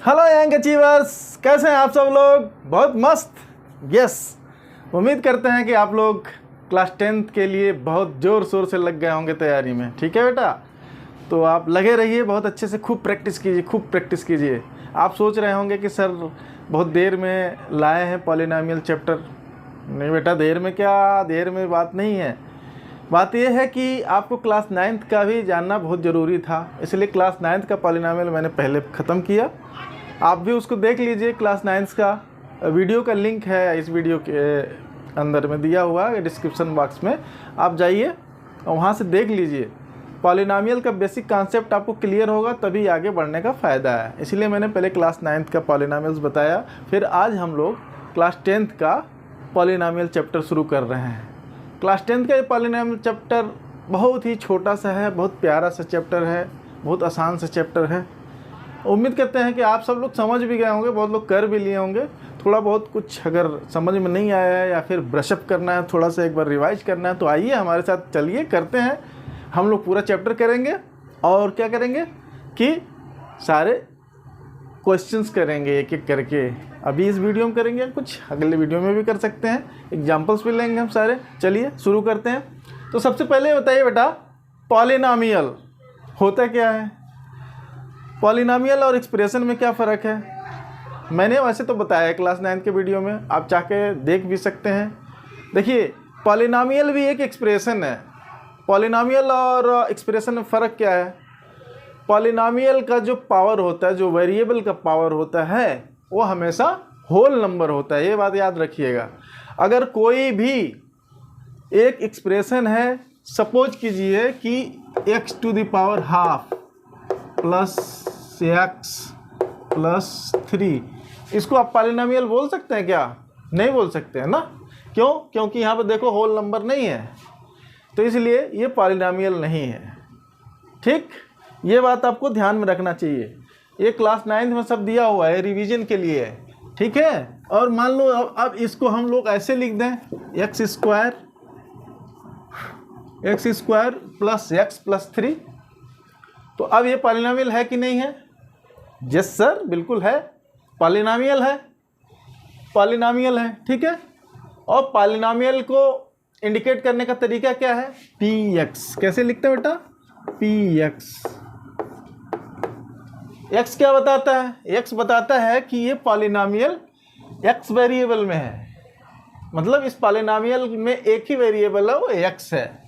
Hello young achievers, कैसे हैं आप सब लोग? बहुत मस्त। यस, उम्मीद करते हैं कि आप लोग क्लास 10th के लिए बहुत ज़ोर शोर से लग गए होंगे तैयारी में। ठीक है बेटा, तो आप लगे रहिए, बहुत अच्छे से खूब प्रैक्टिस कीजिए, खूब प्रैक्टिस कीजिए। आप सोच रहे होंगे कि सर बहुत देर में लाए हैं पॉलिनोमियल चैप्टर। नहीं बेटा, देर में क्या, देर में बात नहीं है। बात यह है कि आपको क्लास 9th का भी जानना बहुत ज़रूरी था, इसलिए क्लास 9th का पॉलिनोमियल मैंने पहले ख़त्म किया। आप भी उसको देख लीजिए। क्लास 9th का वीडियो का लिंक है इस वीडियो के अंदर में दिया हुआ है, डिस्क्रिप्शन बॉक्स में आप जाइए और वहाँ से देख लीजिए। पॉलिनोमियल का बेसिक कॉन्सेप्ट आपको क्लियर होगा, तभी आगे बढ़ने का फ़ायदा है। इसलिए मैंने पहले क्लास 9th का पॉलिनोमियल्स बताया, फिर आज हम लोग क्लास 10th का पॉलिनोमियल चैप्टर शुरू कर रहे हैं। क्लास 10th का ये पॉलिनोमियल चैप्टर बहुत ही छोटा सा है, बहुत प्यारा सा चैप्टर है, बहुत आसान सा चैप्टर है। उम्मीद करते हैं कि आप सब लोग समझ भी गए होंगे, बहुत लोग कर भी लिए होंगे। थोड़ा बहुत कुछ अगर समझ में नहीं आया है या फिर ब्रशअप करना है, थोड़ा सा एक बार रिवाइज करना है, तो आइए हमारे साथ, चलिए करते हैं। हम लोग पूरा चैप्टर करेंगे और क्या करेंगे कि सारे क्वेश्चंस करेंगे एक एक करके। अभी इस वीडियो में करेंगे, कुछ अगले वीडियो में भी कर सकते हैं, एग्जाम्पल्स भी लेंगे हम सारे। चलिए शुरू करते हैं। तो सबसे पहले बताइए बेटा, पॉलिनोमियल होता क्या है? पॉलिनोमियल और एक्सप्रेशन में क्या फ़र्क है? मैंने वैसे तो बताया क्लास 9th के वीडियो में, आप जाके देख भी सकते हैं। देखिए, पॉलिनोमियल भी एक एक्सप्रेशन है। पॉलिनोमियल और एक्सप्रेशन में फ़र्क क्या है? पॉलिनोमियल का जो पावर होता है, जो वेरिएबल का पावर होता है, वो हमेशा होल नंबर होता है। ये बात याद रखिएगा। अगर कोई भी एक एक्सप्रेशन है, सपोज कीजिए कि x to the power half plus x plus 3, इसको आप पॉलिनोमियल बोल सकते हैं क्या? नहीं बोल सकते हैं ना। क्यों? क्योंकि यहाँ पर देखो होल नंबर नहीं है, तो इसलिए ये पॉलिनोमियल नहीं है। ठीक, ये बात आपको ध्यान में रखना चाहिए। ये क्लास 9th में सब दिया हुआ है, रिवीजन के लिए है। ठीक है, और मान लो अब इसको हम लोग ऐसे लिख दें, x square plus x plus 3, तो अब ये पॉलिनोमियल है कि नहीं है? यस सर, बिल्कुल है, पॉलिनोमियल है, पॉलिनोमियल है। ठीक है, और पॉलिनोमियल को इंडिकेट करने का तरीका क्या है? P x. कैसे लिखते हैं बेटा? P x. एक्स क्या बताता है? एक्स बताता है कि ये पॉलिनोमियल एक्स वेरिएबल में है, मतलब इस पॉलिनोमियल में एक ही वेरिएबल है, वो एक्स है।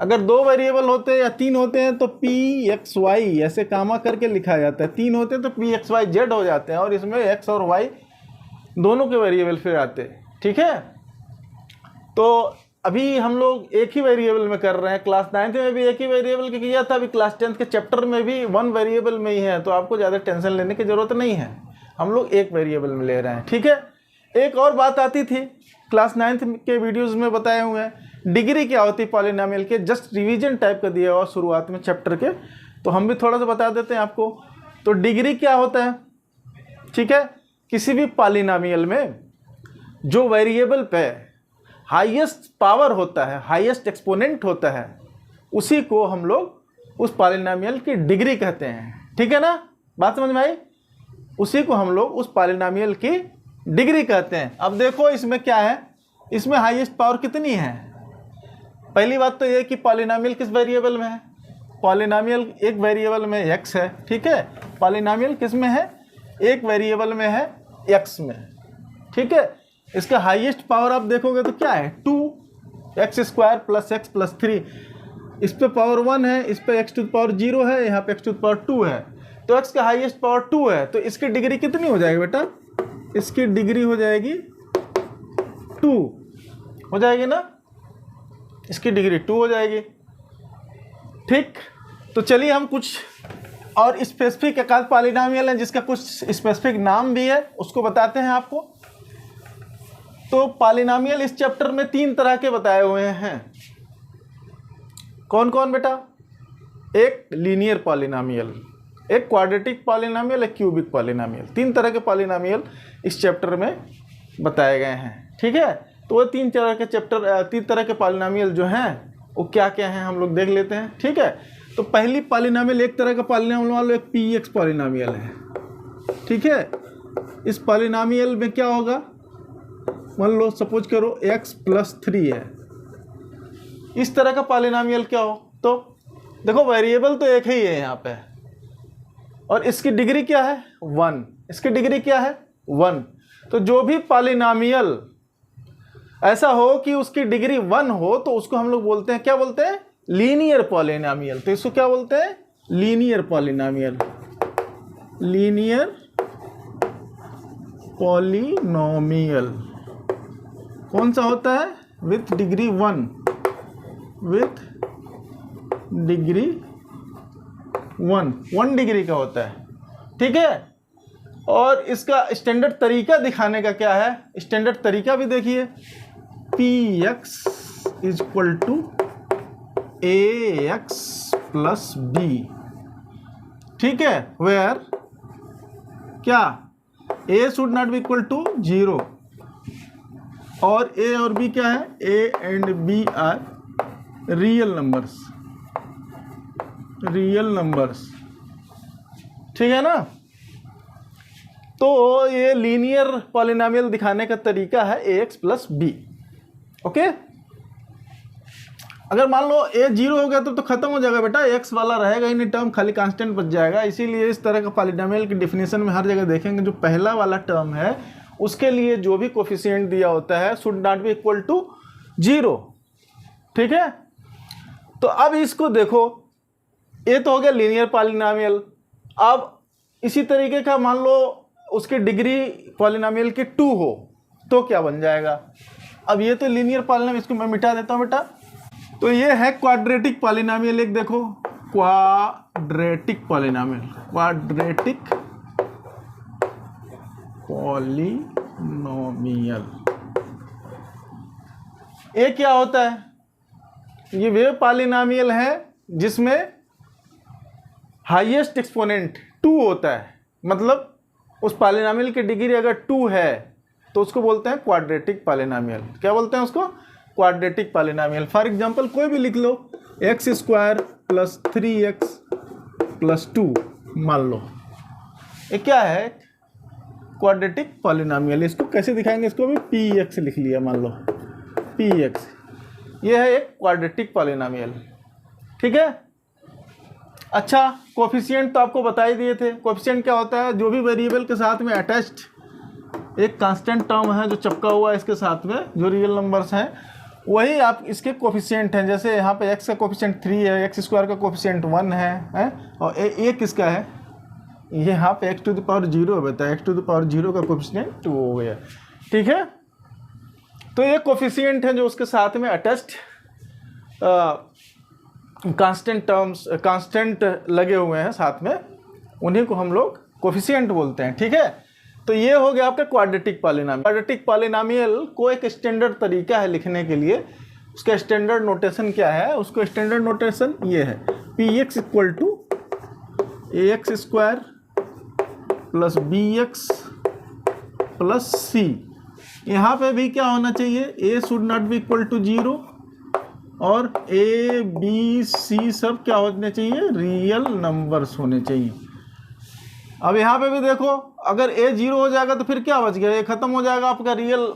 अगर 2 वेरिएबल होते हैं या 3 होते हैं तो पी एक्स वाई ऐसे कामा करके लिखा जाता है। 3 होते हैं तो पी एक्स वाई जेड हो जाते हैं, और इसमें एक्स और वाई दोनों के वेरिएबल फिर आते हैं। ठीक है, तो अभी हम लोग एक ही वेरिएबल में कर रहे हैं। क्लास 9th में भी एक ही वेरिएबल का किया था, अभी क्लास 10th के चैप्टर में भी 1 वेरिएबल में ही है, तो आपको ज़्यादा टेंशन लेने की ज़रूरत नहीं है। हम लोग एक वेरिएबल में ले रहे हैं। ठीक है, एक और बात आती थी, क्लास 9th के वीडियोज़ में बताए हुए हैं, डिग्री क्या होती है पॉलिनोमियल के। जस्ट रिवीजन टाइप का दिया हुआ शुरुआत में चैप्टर के, तो हम भी थोड़ा सा बता देते हैं आपको। तो डिग्री क्या होता है? ठीक है, किसी भी पॉलिनोमियल में जो वेरिएबल पे हाईएस्ट पावर होता है, हाईएस्ट एक्सपोनेंट होता है, उसी को हम लोग उस पॉलिनोमियल की डिग्री कहते हैं। ठीक है ना, बात समझ में आई? उसी को हम लोग उस पॉलिनोमियल की डिग्री कहते हैं। अब देखो इसमें क्या है, इसमें हाईएस्ट पावर कितनी है? पहली बात तो ये कि पॉलिनोमियल किस वेरिएबल में है? पॉलिनोमियल एक वेरिएबल में x है। ठीक है, पॉलिनोमियल किस में है? एक वेरिएबल में है, x में। ठीक है, इसका हाईएस्ट पावर आप देखोगे तो क्या है? 2x square plus x plus 3। इस पे पावर 1 है, इस पे x टू द पावर 0 है, यहाँ पे x टू द पावर 2 है, तो x का हाईएस्ट पावर 2 है, तो इसकी डिग्री कितनी हो जाएगी बेटा? इसकी डिग्री हो जाएगी 2 हो जाएगी ना, इसकी डिग्री 2 हो जाएगी। ठीक, तो चलिए हम कुछ और स्पेसिफिक एकाध पॉलिनोमियल है जिसका कुछ स्पेसिफिक नाम भी है, उसको बताते हैं आपको। तो पॉलिनोमियल इस चैप्टर में 3 तरह के बताए हुए हैं। कौन कौन बेटा? एक लीनियर पॉलिनोमियल, एक क्वाड्रेटिक पॉलिनोमियल, एक क्यूबिक पॉलिनोमियल। 3 तरह के पॉलिनोमियल इस चैप्टर में बताए गए हैं। ठीक है, तो वो 3 तरह के पॉलिनोमियल जो हैं वो क्या क्या हैं हम लोग देख लेते हैं। ठीक है, तो पहली पॉलिनोमियल, एक तरह का पॉलिनोमियल मान लो एक पी एक्स पॉलिनोमियल है। ठीक है। इस पॉलिनॉमियल में क्या होगा, मान लो सपोज करो x प्लस 3 है, इस तरह का पॉलिनॉमियल क्या हो, तो देखो वेरिएबल तो एक ही है यहाँ पे, और इसकी डिग्री क्या है 1, इसकी डिग्री क्या है 1। तो जो भी पॉलिनॉमियल ऐसा हो कि उसकी डिग्री 1 हो तो उसको हम लोग बोलते हैं, क्या बोलते हैं, लीनियर पॉलिनॉमियल। तो इसको क्या बोलते हैं, लीनियर पॉलिनॉमियल, लीनियर पॉलिनॉमियल। कौन सा होता है, with degree 1, with degree 1 degree का होता है, ठीक है। और इसका स्टैंडर्ड तरीका दिखाने का क्या है, स्टैंडर्ड तरीका भी देखिए, px is equal to ax plus b, ठीक है। वेयर क्या a should not be equal to 0, और a और b क्या है, a and b are real numbers, real numbers, ठीक है ना। तो ये लीनियर पॉलिनॉमियल दिखाने का तरीका है ax प्लस b, ओके। अगर मान लो a 0 हो गया तो खत्म हो जाएगा बेटा, x वाला रहेगा ही नहीं टर्म, खाली कांस्टेंट बच जाएगा। इसीलिए इस तरह का पॉलिनॉमियल की डेफिनेशन में हर जगह देखेंगे जो पहला वाला टर्म है उसके लिए जो भी कोफिशिएंट दिया होता है should not be equal to 0, ठीक है। तो अब इसको देखो, ये तो हो गया लीनियर पॉलिनॉमियल। अब इसी तरीके का मान लो उसकी डिग्री पॉलिनॉमियल की 2 हो तो क्या बन जाएगा। अब ये तो लीनियर पॉलिनॉमियल, इसको मैं मिटा देता हूँ बेटा। तो ये है क्वाड्रेटिक पॉलिनॉमियल, एक देखो क्वाड्रेटिक पॉलिनॉमियल, क्वाड्रेटिक पॉलिनॉमियल। ये क्या होता है, ये वे पॉलिनॉमियल है जिसमें हाईएस्ट एक्सपोनेंट 2 होता है, मतलब उस पॉलिनॉमियल की डिग्री अगर 2 है तो उसको बोलते हैं क्वाड्रेटिक पॉलिनॉमियल। क्या बोलते हैं उसको, क्वाड्रेटिक पॉलिनॉमियल। फॉर एग्जांपल कोई भी लिख लो, X square plus 3x plus 2, मान लो ये क्या है, क्वाड्रेटिक पॉलिनॉमियल। इसको कैसे दिखाएंगे, इसको भी px लिख लिया, मान लो px, ये है एक क्वाड्रेटिक पॉलिनॉमियल, ठीक है। अच्छा, कोफिशिएंट तो आपको बता ही दिए थे। कोफिशिएंट क्या होता है, जो भी वेरिएबल के साथ में अटैच्ड एक कांस्टेंट टर्म है जो चिपका हुआ है इसके साथ में, जो रियल नंबर्स हैं वही आप इसके कोफिशिएंट हैं। जैसे यहाँ पे x का कोफिशिएंट 3 है, एक्स स्क्वायर का कोफिशिएंट 1 है, और ये किसका है, ये यहाँ पे x टू द पावर 0 होता है, x टू द पावर 0 का कोफिशिएंट 2 हो गया, ठीक है। तो ये कोफिशिएंट है जो उसके साथ में अटैच्ड कांस्टेंट टर्म्स, कांस्टेंट लगे हुए हैं साथ में, उन्हीं को हम लोग कोफिशिएंट बोलते हैं, ठीक है। तो ये हो गया आपका क्वाड्रेटिक पॉलिनॉमियल। क्वाड्रेटिक पॉलिनॉमियल को एक स्टैंडर्ड तरीका है लिखने के लिए, उसका स्टैंडर्ड नोटेशन क्या है, उसको स्टैंडर्ड नोटेशन ये है, px equal to ax square plus bx plus c। यहाँ पे भी क्या होना चाहिए, a should not be equal to 0, और a b c सब क्या होने चाहिए, रियल नंबर्स होने चाहिए। अब यहाँ पे भी देखो, अगर a 0 हो जाएगा तो फिर क्या बच गया, ये खत्म हो जाएगा आपका रियल,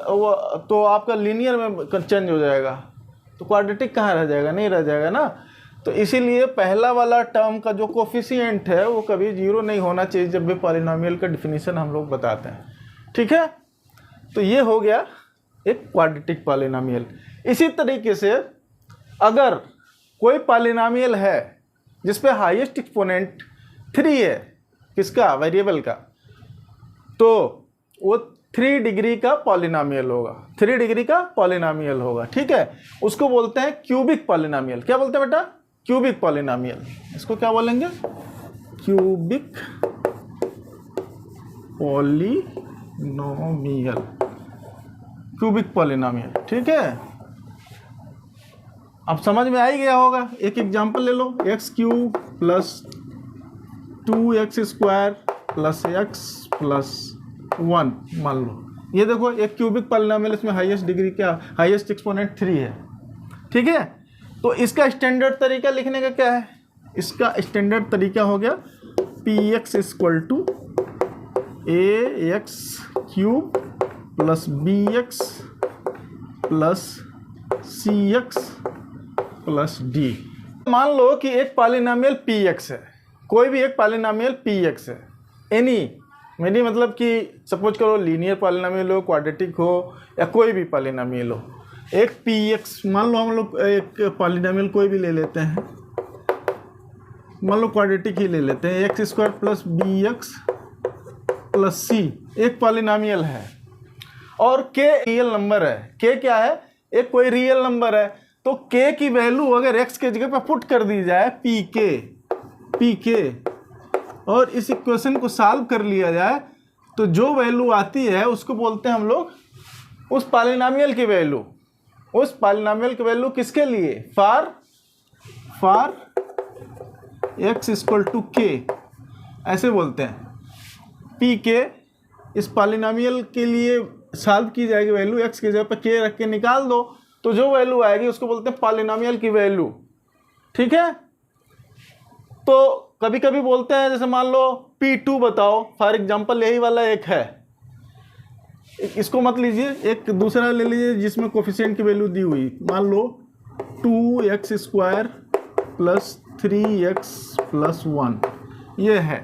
तो आपका लीनियर में चेंज हो जाएगा, तो क्वाड्रेटिक कहाँ रह जाएगा, नहीं रह जाएगा ना। तो इसीलिए पहला वाला टर्म का जो कोफिशिएंट है वो कभी 0 नहीं होना चाहिए जब भी पॉलिनॉमियल का डिफिनीशन हम लोग बताते हैं, ठीक है। तो ये हो गया एक क्वाड्रेटिक पॉलिनॉमियल। इसी तरीके से अगर कोई पॉलिनॉमियल है जिसपे हाईएस्ट एक्सपोनेंट 3 है, किसका, वेरिएबल का, तो वो 3 डिग्री का पॉलिनॉमियल होगा, 3 डिग्री का पॉलिनॉमियल होगा, ठीक है। उसको बोलते हैं क्यूबिक पॉलिनॉमियल। क्या बोलते हैं बेटा, क्यूबिक पॉलिनॉमियल। इसको क्या बोलेंगे, क्यूबिक पॉलिनॉमियल, क्यूबिक पॉलिनॉमियल, ठीक है। अब समझ में आ ही गया होगा। एक एग्जांपल ले लो, X cube plus 2x square plus x plus 1, मान लो ये देखो एक क्यूबिक पॉलिनॉमियल, इसमें हाईएस्ट डिग्री क्या, हाईएस्ट एक्सपोनेंट 3 है, ठीक है। तो इसका स्टैंडर्ड तरीका लिखने का क्या है, इसका स्टैंडर्ड तरीका हो गया px equal to A x cube plus B X plus C x plus D. मान लो कि एक पॉलिनोमियल पी एक्स है, कोई भी एक पॉलिनोमियल पी एक्स है, एनी मेरी मतलब कि सपोज करो लीनियर पॉलिनोमियल हो, क्वाड्रेटिक हो, या कोई भी पॉलिनोमियल हो। एक पी एक्स मान लो, हम लोग एक पॉलिनोमियल कोई भी ले लेते हैं, मान लो क्वाड्रेटिक ही ले लेते हैं, X square plus B X plus C एक पॉलिनोमियल है और के रियल नंबर है। के क्या है? एक कोई रियल नंबर है। तो के की वैल्यू अगर एक्स के जगह पर पुट कर दी जाए पी के और इस इक्वेशन को सॉल्व कर लिया जाए तो जो वैल्यू आती है उसको बोलते हैं हम लोग उस पॉलिनोमियल की वैल्यू। उस पॉलिनोमियल की वैल्यू किसके लिए? फॉर एक्स इक्वल टू के, ऐसे बोलते हैं। पी के इस पॉलिनोमियल के लिए सॉल्व की जाएगी वैल्यू, एक्स की जगह पर के रख के निकाल दो तो जो वैल्यू आएगी उसको बोलते हैं पॉलिनोमियल की वैल्यू। ठीक है। तो कभी कभी बोलते हैं जैसे मान लो P2 बताओ, फॉर एग्जांपल यही वाला एक है, इसको मत लीजिए, एक दूसरा ले लीजिए जिसमें कोफिशिएंट की वैल्यू दी हुई, मान लो 2x square plus 3x plus 1 ये है।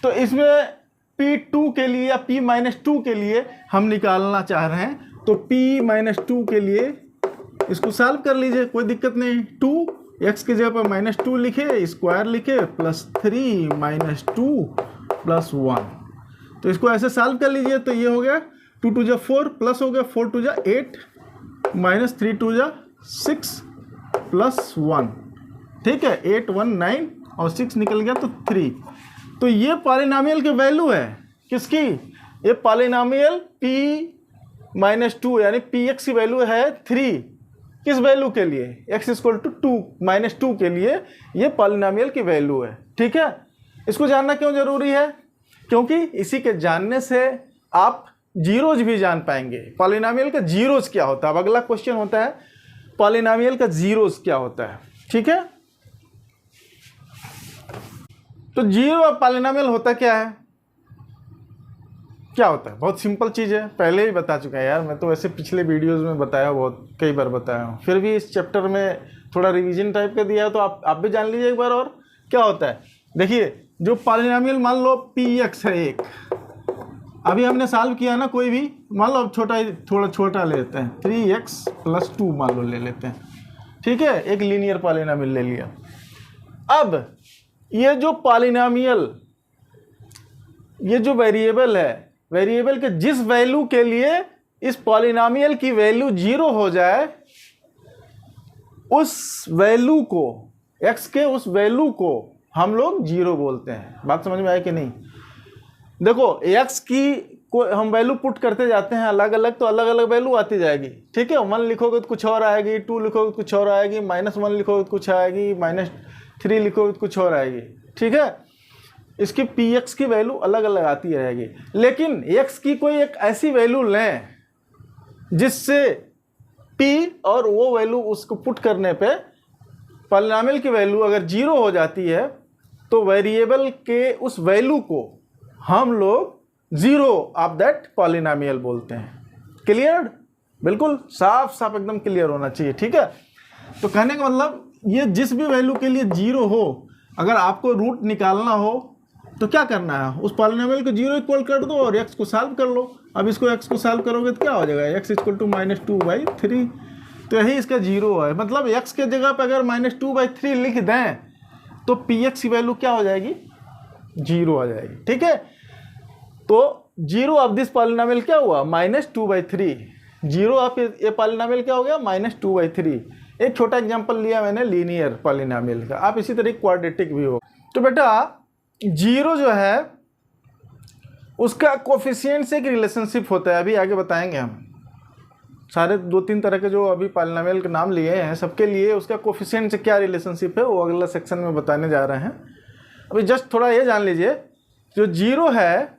तो इसमें P2 के लिए या P-2 के लिए हम निकालना चाह रहे हैं, तो P-2 के लिए इसको सॉल्व कर लीजिए, कोई दिक्कत नहीं। 2 एक्स की जगह पर -2 लिखे, स्क्वायर लिखे, प्लस 3 -2 प्लस 1, तो इसको ऐसे सॉल्व कर लीजिए। तो ये हो गया 2 2 जा 4 प्लस हो गया 4 2 जा 8 -3 2 जा 6 प्लस 1। ठीक है, 8 1 9 और 6 निकल गया तो 3। तो ये पॉलिनोमियल की वैल्यू है किसकी? ये पॉलिनोमियल P-2 यानी Px की वैल्यू है 3। किस वैल्यू के लिए? x इक्वल टू 2 के लिए ये पॉलिनोमियल की वैल्यू है। ठीक है। इसको जानना क्यों जरूरी है? क्योंकि इसी के जानने से आप जीरोज भी जान पाएंगे। पॉलिनोमियल का जीरोज क्या होता है? अब अगला क्वेश्चन होता है पॉलिनोमियल का जीरोज क्या होता है। ठीक है। तो जीरो ऑफ पॉलिनोमियल होता क्या है? क्या होता है? बहुत सिंपल चीज़ है, पहले ही बता चुका है यार, मैं तो वैसे पिछले वीडियोस में बताया, बहुत कई बार बताया हूँ, फिर भी इस चैप्टर में थोड़ा रिवीजन टाइप का दिया है तो आप भी जान लीजिए एक बार। और क्या होता है देखिए, जो पॉलिनोमियल मान लो Px है एक, अभी हमने सॉल्व किया ना, कोई भी मान लो, अब थोड़ा छोटा ले लेते हैं, 3x प्लस 2 मान लो ले लेते हैं। ठीक है, एक लीनियर पॉलिनोमियल ले लिया। अब ये जो पॉलिनोमियल, ये जो वेरिएबल है, वेरिएबल के जिस वैल्यू के लिए इस पॉलिनोमियल की वैल्यू 0 हो जाए, उस वैल्यू को, x के उस वैल्यू को हम लोग 0 बोलते हैं। बात समझ में आई कि नहीं? देखो, x की को हम वैल्यू पुट करते जाते हैं अलग अलग, तो अलग अलग वैल्यू आती जाएगी। ठीक है, 1 लिखोगे तो कुछ और आएगी, 2 लिखोगे तो कुछ और आएगी, -1 लिखोगे तो कुछ आएगी, -3 लिखोगे तो कुछ और आएगी। ठीक है, इसकी Px की वैल्यू अलग अलग आती रहेगी। लेकिन x की कोई एक ऐसी वैल्यू लें जिससे P और वो वैल्यू उसको पुट करने पे पॉलिनोमियल की वैल्यू अगर 0 हो जाती है तो वेरिएबल के उस वैल्यू को हम लोग 0 ऑफ दैट पॉलिनोमियल बोलते हैं। क्लियर? बिल्कुल साफ साफ एकदम क्लियर होना चाहिए। ठीक है, तो कहने का मतलब ये जिस भी वैल्यू के लिए 0 हो, अगर आपको रूट निकालना हो तो क्या करना है, उस पॉलिनोमियल को 0 इक्वल कर दो और x को सॉल्व कर लो। अब इसको x को सॉल्व करोगे तो क्या हो जाएगा, x इक्वल टू -2/3। तो यही इसका 0 है। मतलब x के जगह पर अगर -2/3 लिख दें तो Px की वैल्यू क्या हो जाएगी, 0 आ जाएगी। ठीक है, तो 0 ऑफ दिस पॉलिनोमियल क्या हुआ, -2/3। 0 ऑफ ये पॉलिनोमियल क्या हो गया, -2/3। एक छोटा एग्जांपल लिया मैंने लीनियर पॉलिनोमियल का, आप इसी तरह क्वाड्रेटिक भी हो। तो बेटा 0 जो है उसका कोफिशिएंट से एक रिलेशनशिप होता है, अभी आगे बताएंगे हम। सारे 2-3 तरह के जो अभी पॉलिनोमियल के नाम लिए हैं, सबके लिए उसका कोफिशिएंट से क्या रिलेशनशिप है वो अगला सेक्शन में बताने जा रहे हैं। अभी जस्ट थोड़ा ये जान लीजिए, जो 0 है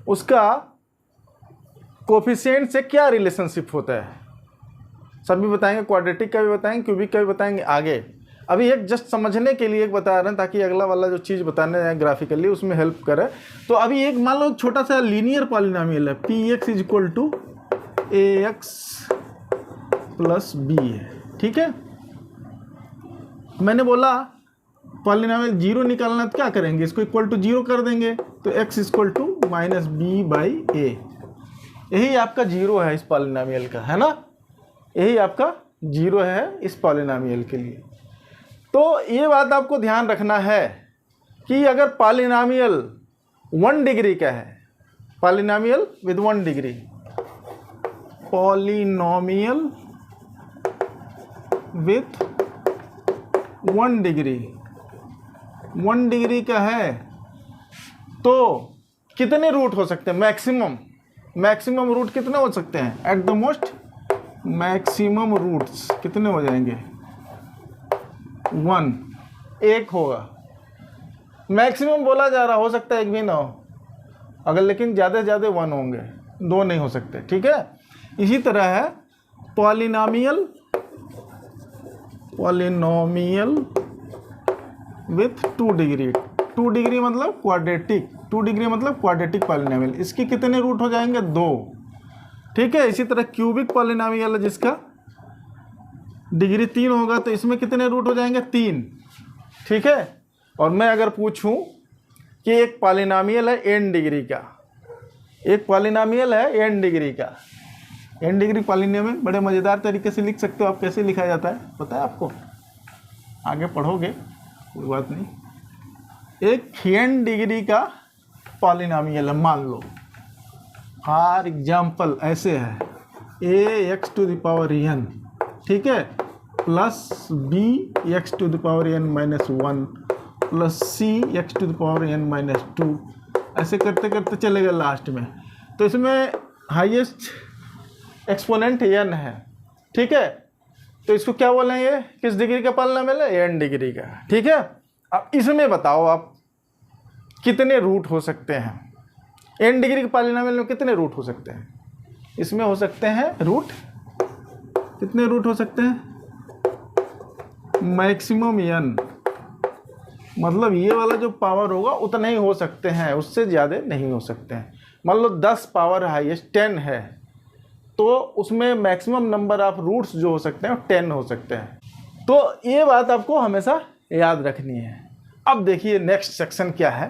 उसका कोफिशिएंट से क्या रिलेशनशिप होता है, सभी बताएंगे, क्वाड्रेटिक का भी बताएंगे, क्यूबिक का भी बताएंगे आगे। अभी एक जस्ट समझने के लिए एक बता रहे हैं ताकि अगला वाला जो चीज़ बताने जाए ग्राफिकली उसमें हेल्प करे। तो अभी एक मान लो छोटा सा लीनियर पॉलिनोमियल है, P X is equal to A X plus B है, ठीक है। मैंने बोला पॉलिनोमियल जीरो निकालना तो क्या करेंगे, इसको इक्वल टू जीरो कर देंगे, तो x equal to minus B by A, यही आपका जीरो है इस पॉलिनोमियल का, है ना, यही आपका जीरो है इस पॉलिनोमियल के लिए। तो ये बात आपको ध्यान रखना है कि अगर पॉलिनोमियल 1 डिग्री का है, polynomial with 1 degree, polynomial with 1 degree, 1 degree का है, तो कितने रूट हो सकते हैं, मैक्सिमम रूट कितने हो सकते हैं, at the most maximum roots कितने हो जाएंगे, 1, एक होगा। मैक्सिमम बोला जा रहा, हो सकता है एक भी ना हो, अगर लेकिन ज़्यादा से ज़्यादा 1 होंगे, 2 नहीं हो सकते, ठीक है। इसी तरह है पॉलिनोमियल विथ 2 डिग्री, 2 डिग्री मतलब क्वाड्रेटिक, 2 डिग्री मतलब क्वाड्रेटिक पॉलिनोमियल, इसके कितने रूट हो जाएंगे, 2, ठीक है। इसी तरह क्यूबिक पॉलिनोमियल है जिसका डिग्री 3 होगा, तो इसमें कितने रूट हो जाएंगे, 3, ठीक है। और मैं अगर पूछूं कि एक पॉलिनोमियल है n डिग्री का, एक पॉलिनोमियल है n डिग्री का, n डिग्री पॉलिनोमियल बड़े मज़ेदार तरीके से लिख सकते हो आप, कैसे लिखा जाता है पता है आपको, आगे पढ़ोगे कोई बात नहीं। एक n डिग्री का पॉलिनोमियल है, मान लो फॉर एग्जाम्पल ऐसे है, a x to the power n, ठीक है, plus b x to the power n minus 1 plus c x to the power n minus 2, ऐसे करते करते चलेगा लास्ट में। तो इसमें हाईएस्ट एक्सपोनेंट n है, ठीक है। तो इसको क्या बोलेंगे, किस डिग्री का पॉलिनोमियल है, n डिग्री का, ठीक है। अब इसमें बताओ आप कितने रूट हो सकते हैं, n डिग्री के पॉलिनोमियल में कितने रूट हो सकते हैं, इसमें हो सकते हैं रूट, कितने रूट हो सकते हैं, मैक्सिमम n, मतलब ये वाला जो पावर होगा उतना ही हो सकते हैं, उससे ज़्यादा नहीं हो सकते हैं। मान लो 10 पावर हाईएस्ट 10 है, तो उसमें मैक्सिमम नंबर ऑफ रूट्स जो हो सकते हैं 10 हो सकते हैं। तो ये बात आपको हमेशा याद रखनी है। अब देखिए नेक्स्ट सेक्शन क्या है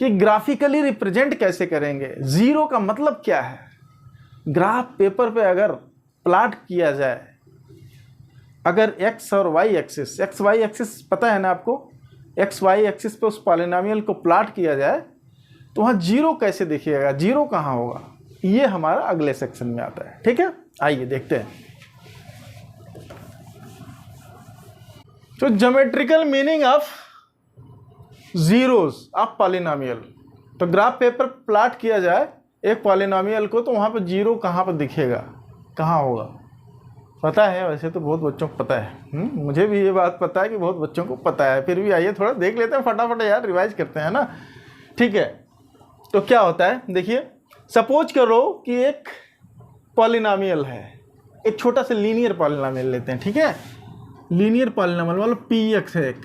कि ग्राफिकली रिप्रेजेंट कैसे करेंगे, जीरो का मतलब क्या है। ग्राफ पेपर पे अगर प्लॉट किया जाए, अगर x और y axis, x y axis पता है ना आपको, x y एक्सिस पे उस पॉलिनोमियल को प्लॉट किया जाए तो वहाँ जीरो कैसे दिखेगा, जीरो कहाँ होगा, ये हमारा अगले सेक्शन में आता है, ठीक है। आइए देखते हैं। तो geometrical meaning of zeros of polynomial, तो ग्राफ पेपर प्लॉट किया जाए एक पॉलिनोमियल को, तो वहाँ पे जीरो कहाँ पर दिखेगा, कहाँ होगा, पता है। वैसे तो बहुत बच्चों को पता है, मुझे भी ये बात पता है कि बहुत बच्चों को पता है, फिर भी आइए थोड़ा देख लेते हैं फटाफट यार, रिवाइज करते हैं ना, ठीक है। तो क्या होता है देखिए, सपोज करो कि एक पॉलिनोमियल है, एक छोटा सा लीनियर पॉलिनोमियल लेते हैं, ठीक है। लीनियर पॉलिनोमियल मतलब पी एक्स है एक,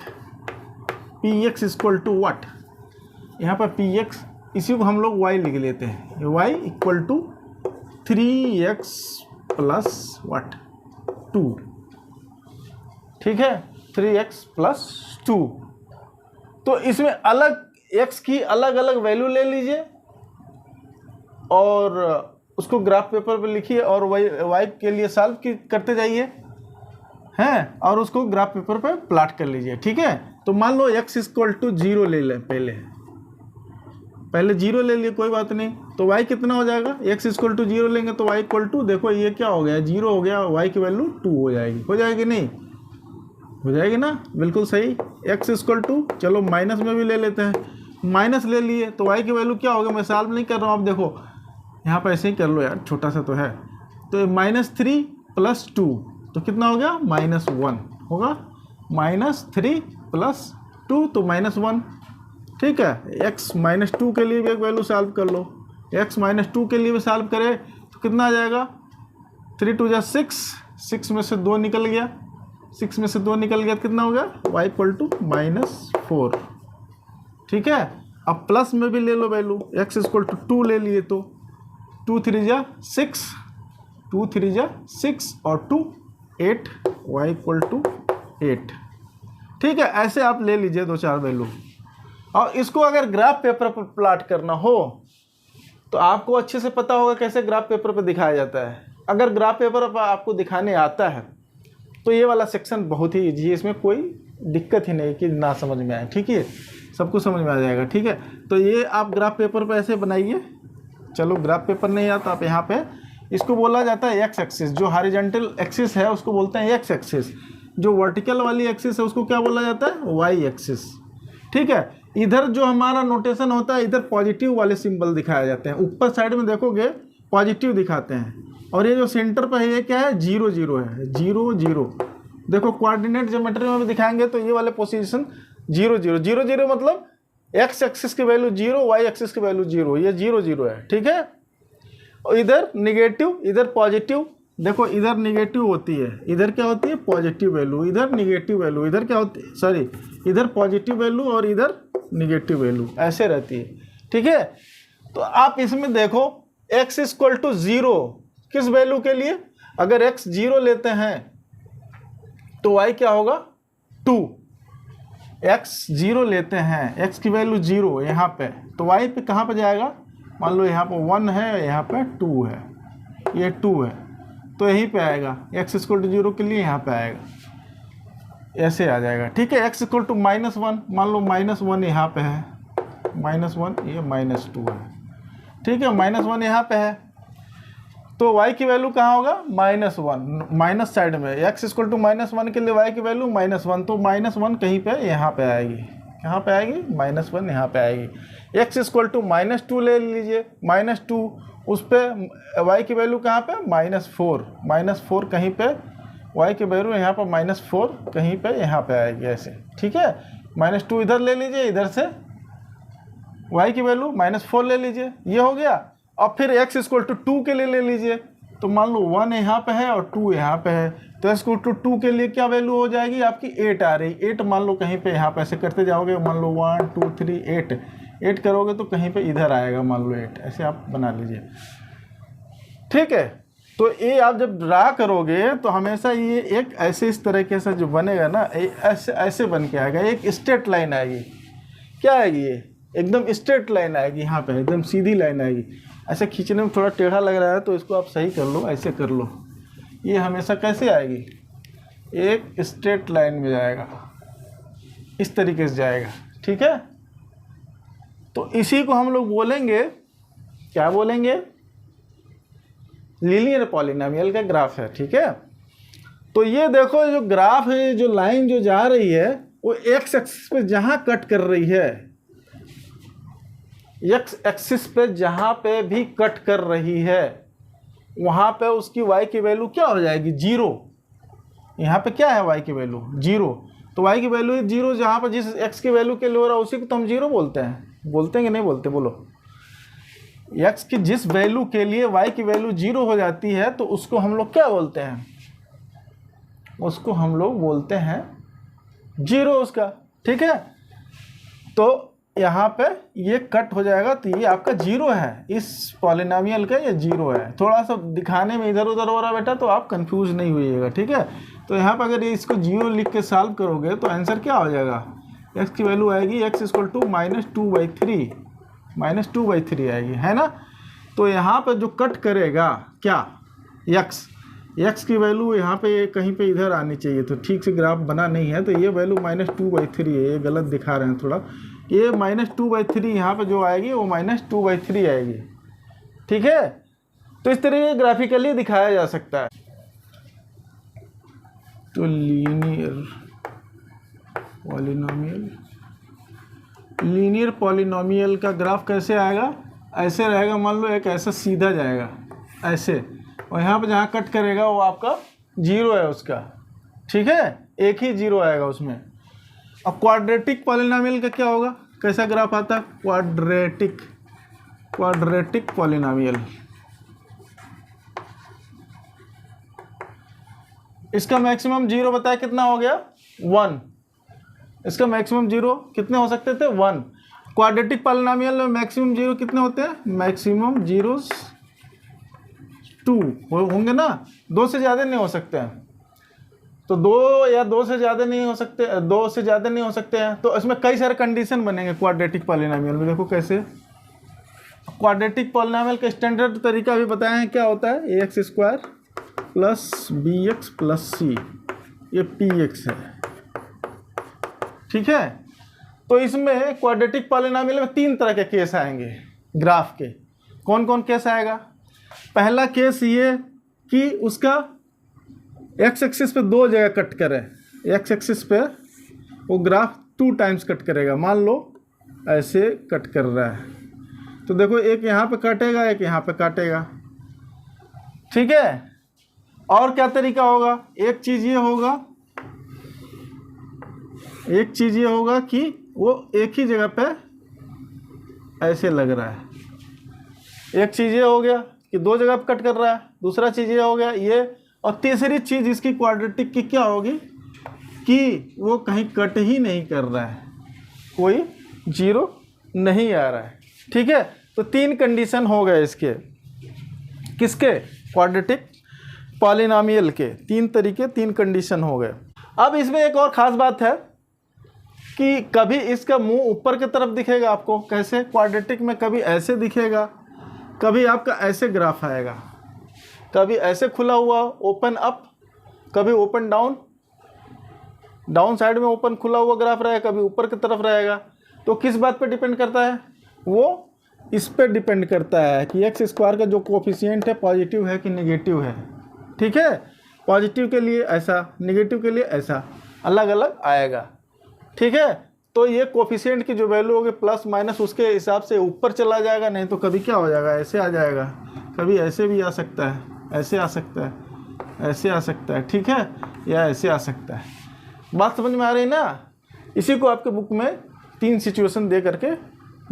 P x equal to what, यहाँ पर पी एक्स, इसी को हम लोग वाई लिख लेते हैं, Y equal to 3x plus what 2, ठीक है, 3x प्लस 2। तो इसमें अलग x की अलग अलग वैल्यू ले लीजिए और उसको ग्राफ पेपर पे लिखिए और y के लिए सॉल्व करते जाइए हैं, और उसको ग्राफ पेपर पे प्लॉट कर लीजिए, ठीक है। तो मान लो x इक्वल टू 0 ले लें, पहले 0 ले लिए, कोई बात नहीं। तो y कितना हो जाएगा, x इक्वल टू 0 लेंगे तो y इक्वल टू, देखो ये क्या हो गया, 0 हो गया, y की वैल्यू 2 हो जाएगी नहीं, हो जाएगी ना, बिल्कुल सही। x इक्वल टू, चलो माइनस में भी ले लेते हैं, माइनस ले लिए तो y की वैल्यू क्या होगा, मैं सॉल्व नहीं कर रहा हूँ, आप देखो यहाँ पर ऐसे ही कर लो यार, छोटा सा तो है। तो -3 प्लस 2 तो कितना हो गया, -1 होगा, -3 प्लस 2 तो -1, ठीक है। x -2 के लिए भी एक वैल्यू सॉल्व कर लो, x -2 के लिए भी सॉल्व करें तो कितना आ जाएगा, 3 2 जा 6, 6 में से 2 निकल गया, 6 में से 2 निकल गया, कितना हो गया, y इक्वल टू -4। ठीक है, अब प्लस में भी ले लो वैल्यू, x इक्वल टू 2 ले लिए तो 2 3 जा 6, 2 3 जा 6 और 2 8, y इक्वल टू 8। ठीक है, ऐसे आप ले लीजिए 2-4 वैल्यू। और इसको अगर ग्राफ पेपर पर प्लॉट करना हो तो आपको अच्छे से पता होगा कैसे ग्राफ पेपर पर दिखाया जाता है। अगर ग्राफ पेपर पर आपको दिखाने आता है तो ये वाला सेक्शन बहुत ही ईजी है, इसमें कोई दिक्कत ही नहीं कि ना समझ में आए। ठीक है, सबको समझ में आ जाएगा। ठीक है, तो ये आप ग्राफ पेपर पर ऐसे बनाइए। चलो, ग्राफ पेपर नहीं आता आप यहाँ पे, इसको बोला जाता है एक्स एक्सिस। जो हॉरिजॉन्टल एक्सिस है उसको बोलते हैं एक्स एक्सिस, जो वर्टिकल वाली एक्सिस है उसको क्या बोला जाता है, वाई एक्सिस। ठीक है, इधर जो हमारा नोटेशन होता है, इधर पॉजिटिव वाले सिंबल दिखाए जाते हैं। ऊपर साइड में देखोगे पॉजिटिव दिखाते हैं, और ये जो सेंटर पर है ये क्या है, 0 0 है, 0 0। देखो कोऑर्डिनेट ज्योमेट्री में भी दिखाएंगे तो ये वाले पोजीशन 0 0 0 0 मतलब एक्स एक्सिस की वैल्यू 0, वाई एक्सिस की वैल्यू 0, ये 0 0 है। ठीक है, और इधर निगेटिव इधर पॉजिटिव, देखो इधर निगेटिव होती है, इधर क्या होती है, पॉजिटिव वैल्यू, इधर निगेटिव वैल्यू, इधर क्या होती है, सॉरी इधर पॉजिटिव वैल्यू और इधर निगेटिव वैल्यू, ऐसे रहती है। ठीक है, तो आप इसमें देखो x इक्वल टू 0 किस वैल्यू के लिए, अगर x 0 लेते हैं तो y क्या होगा, 2। x 0 लेते हैं, x की वैल्यू 0 यहाँ पे, तो y पे कहाँ पे जाएगा, मान लो यहाँ पे 1 है, यहाँ पे 2 है, ये 2 है, तो यहीं पे आएगा। x इक्वल टू 0 के लिए यहाँ पे आएगा, ऐसे आ जाएगा। ठीक है, x इक्वल टू -1, मान लो -1 यहाँ पे है, -1 ये -2 है। ठीक है, -1 यहाँ पे है, तो y की वैल्यू कहाँ होगा, -1, माइनस साइड में। x इक्वल टू -1 के लिए y की वैल्यू -1, तो -1 कहीं पे यहाँ पे आएगी, कहाँ पे आएगी, -1 यहाँ पे आएगी। x इक्वल टू -2 ले लीजिए, -2, उस पर y की वैल्यू कहाँ पे, -4 कहीं पे, y की वैल्यू यहाँ पर -4 कहीं पे यहाँ पे आएगी, ऐसे। ठीक है, -2 इधर ले लीजिए, इधर से y की वैल्यू -4 ले लीजिए, ये हो गया। अब फिर x इक्वल टू 2 के लिए ले लीजिए, तो मान लो 1 यहाँ पे है और 2 यहाँ पे है, तो x इक्वल टू 2 के लिए क्या वैल्यू हो जाएगी आपकी, 8 आ रही, 8 मान लो कहीं पे यहाँ पे ऐसे करते जाओगे, मान लो 1 2 3 8 करोगे तो कहीं पे इधर आएगा, मान लो 8, ऐसे आप बना लीजिए। ठीक है, तो ये आप जब ड्रा करोगे तो हमेशा ये एक ऐसे इस तरीके से जो बनेगा ना, ऐसे ऐसे बन के आएगा, एक स्ट्रेट लाइन आएगी। क्या आएगी, ये एकदम स्ट्रेट लाइन आएगी, यहाँ पे एकदम सीधी लाइन आएगी। ऐसे खींचने में थोड़ा टेढ़ा लग रहा है तो इसको आप सही कर लो, ऐसे कर लो, ये हमेशा कैसे आएगी, एक स्ट्रेट लाइन में जाएगा, इस तरीके से जाएगा। ठीक है, तो इसी को हम लोग बोलेंगे, क्या बोलेंगे, लीनियर पॉलिनोमियल का ग्राफ है। ठीक है, तो ये देखो जो ग्राफ है, जो लाइन जो जा रही है वो एक्स एक्सिस पे जहाँ कट कर रही है, एक्स एक्सिस पे जहाँ पे भी कट कर रही है वहाँ पे उसकी y की वैल्यू क्या हो जाएगी, 0। यहाँ पे क्या है, y की वैल्यू 0, तो y की वैल्यू 0, जहाँ पर जिस x की वैल्यू के लिए हो रहा है उसी को तो हम 0 बोलते हैं, बोलते हैं कि नहीं बोलते, बोलो। x की जिस वैल्यू के लिए y की वैल्यू 0 हो जाती है तो उसको हम लोग क्या बोलते हैं, उसको हम लोग बोलते हैं 0 उसका। ठीक है, तो यहाँ पे ये कट हो जाएगा, तो ये आपका 0 है, इस पॉलिनोमियल का ये 0 है। थोड़ा सा दिखाने में इधर उधर हो रहा बेटा, तो आप कंफ्यूज नहीं होइएगा। ठीक है, तो यहाँ पर अगर ये इसको 0 लिख के सॉल्व करोगे तो आंसर क्या हो जाएगा, x की वैल्यू आएगी x इक्वल टू -2/3, -2/3 आएगी, है ना। तो यहाँ पर जो कट करेगा क्या, x की वैल्यू यहाँ पे कहीं पे इधर आनी चाहिए, तो ठीक से ग्राफ बना नहीं है, तो ये वैल्यू -2/3 है, ये गलत दिखा रहे हैं थोड़ा, ये -2/3 यहाँ पे जो आएगी वो -2/3 आएगी। ठीक है, तो इस तरह ग्राफिकली दिखाया जा सकता है। तो लीनियर पॉलिनोमियल का ग्राफ कैसे आएगा, ऐसे रहेगा, मान लो एक ऐसा सीधा जाएगा ऐसे, और यहाँ पे जहाँ कट करेगा वो आपका 0 है उसका। ठीक है, एक ही 0 आएगा उसमें। अब क्वाड्रेटिक पॉलिनोमियल का क्या होगा, कैसा ग्राफ आता है, क्वाड्रेटिक पॉलिनोमियल। इसका मैक्सिमम 0 बताया कितना हो गया 1, इसका मैक्सिमम 0 कितने हो सकते थे 1। क्वाड्रेटिक पॉलिनोमियल में मैक्सिमम 0 कितने होते हैं, मैक्सिमम 0 2 होंगे ना, 2 से ज़्यादा नहीं हो सकते हैं। तो 2 या 2 से ज़्यादा नहीं हो सकते, 2 से ज़्यादा नहीं हो सकते हैं। तो इसमें कई सारे कंडीशन बनेंगे क्वाड्रेटिक पॉलिनोमियल में। देखो कैसे, क्वाड्रेटिक पॉलिनोमियल का स्टैंडर्ड तरीका भी बताए हैं, क्या होता है ax² plus bx plus c, ये px है, ठीक है। तो इसमें क्वाड्रेटिक पॉलिनोमियल में 3 तरह के केस आएंगे ग्राफ के। कौन कौन केस आएगा, पहला केस ये कि उसका एक्स एक्सिस पे 2 जगह कट करे, एक्स एक्सिस पे वो ग्राफ 2 टाइम्स कट करेगा। मान लो ऐसे कट कर रहा है, तो देखो एक यहाँ पे काटेगा, एक यहाँ पे काटेगा, ठीक है। और क्या तरीका होगा, एक चीज़ ये होगा कि वो एक ही जगह पे ऐसे लग रहा है। एक चीज़ ये हो गया कि 2 जगह पे कट कर रहा है, दूसरा चीज़ ये हो गया ये, और तीसरी चीज़ इसकी क्वाड्रेटिक की क्या होगी कि वो कहीं कट ही नहीं कर रहा है, कोई 0 नहीं आ रहा है, ठीक है। तो 3 कंडीशन हो गए इसके, किसके, क्वाड्रेटिक पॉलिनोमियल के 3 तरीके, 3 कंडीशन हो गए। अब इसमें एक और ख़ास बात है कि कभी इसका मुंह ऊपर की तरफ दिखेगा आपको, कैसे, क्वाड्रेटिक में कभी ऐसे दिखेगा, कभी आपका ऐसे ग्राफ आएगा, कभी ऐसे खुला हुआ ओपन अप, कभी ओपन डाउन, डाउन साइड में ओपन खुला हुआ ग्राफ रहेगा, कभी ऊपर की तरफ रहेगा। तो किस बात पे डिपेंड करता है, वो इस पे डिपेंड करता है कि x² का जो कोफिशिएंट है पॉजिटिव है कि नेगेटिव है, ठीक है। पॉजिटिव के लिए ऐसा, नेगेटिव के लिए ऐसा अलग अलग आएगा, ठीक है। तो ये कोफिशिएंट की जो वैल्यू होगी प्लस माइनस उसके हिसाब से ऊपर चला जाएगा, नहीं तो कभी क्या हो जाएगा, ऐसे आ जाएगा, कभी ऐसे भी आ सकता है, ऐसे आ सकता है, ऐसे आ सकता है, ठीक है, या ऐसे आ सकता है। बात समझ में आ रही ना। इसी को आपके बुक में 3 सिचुएशन दे करके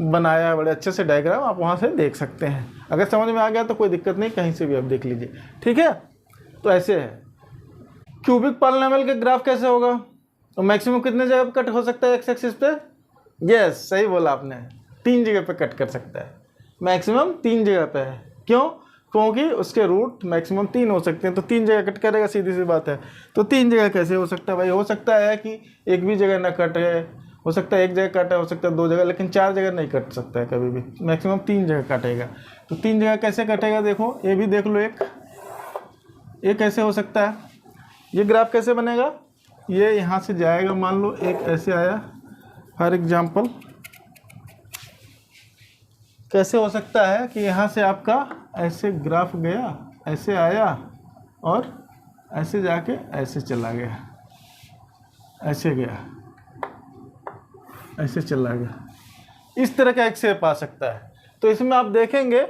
बनाया है, बड़े अच्छे से डायग्राम, आप वहाँ से देख सकते हैं। अगर समझ में आ गया तो कोई दिक्कत नहीं, कहीं से भी आप देख लीजिए, ठीक है। तो ऐसे है क्यूबिक पॉलिनोमियल का ग्राफ कैसे होगा, तो मैक्सिमम कितने जगह पे कट हो सकता है एक्स एक्सिस पे, यस सही बोला आपने, 3 जगह पे कट कर सकता है, मैक्सिमम 3 जगह पे है। क्यों, क्योंकि उसके रूट मैक्सिमम 3 हो सकते हैं, तो 3 जगह कट करेगा, सीधी सी बात है। तो 3 जगह कैसे हो सकता है भाई, हो सकता है कि एक भी जगह ना कटे, हो सकता है एक जगह काटा, हो सकता है 2 जगह, लेकिन 4 जगह नहीं कट सकता है कभी भी, मैक्सिमम 3 जगह काटेगा। तो 3 जगह कैसे कटेगा, देखो ये भी देख लो, एक कैसे हो सकता है, ये ग्राफ कैसे बनेगा, ये यहाँ से जाएगा, मान लो एक ऐसे आया, फॉर एग्जाम्पल कैसे हो सकता है कि यहाँ से आपका ऐसे ग्राफ गया, ऐसे आया और ऐसे जाके ऐसे चला गया, ऐसे गया, ऐसे चला गया, इस तरह का एक शेप आ सकता है। तो इसमें आप देखेंगे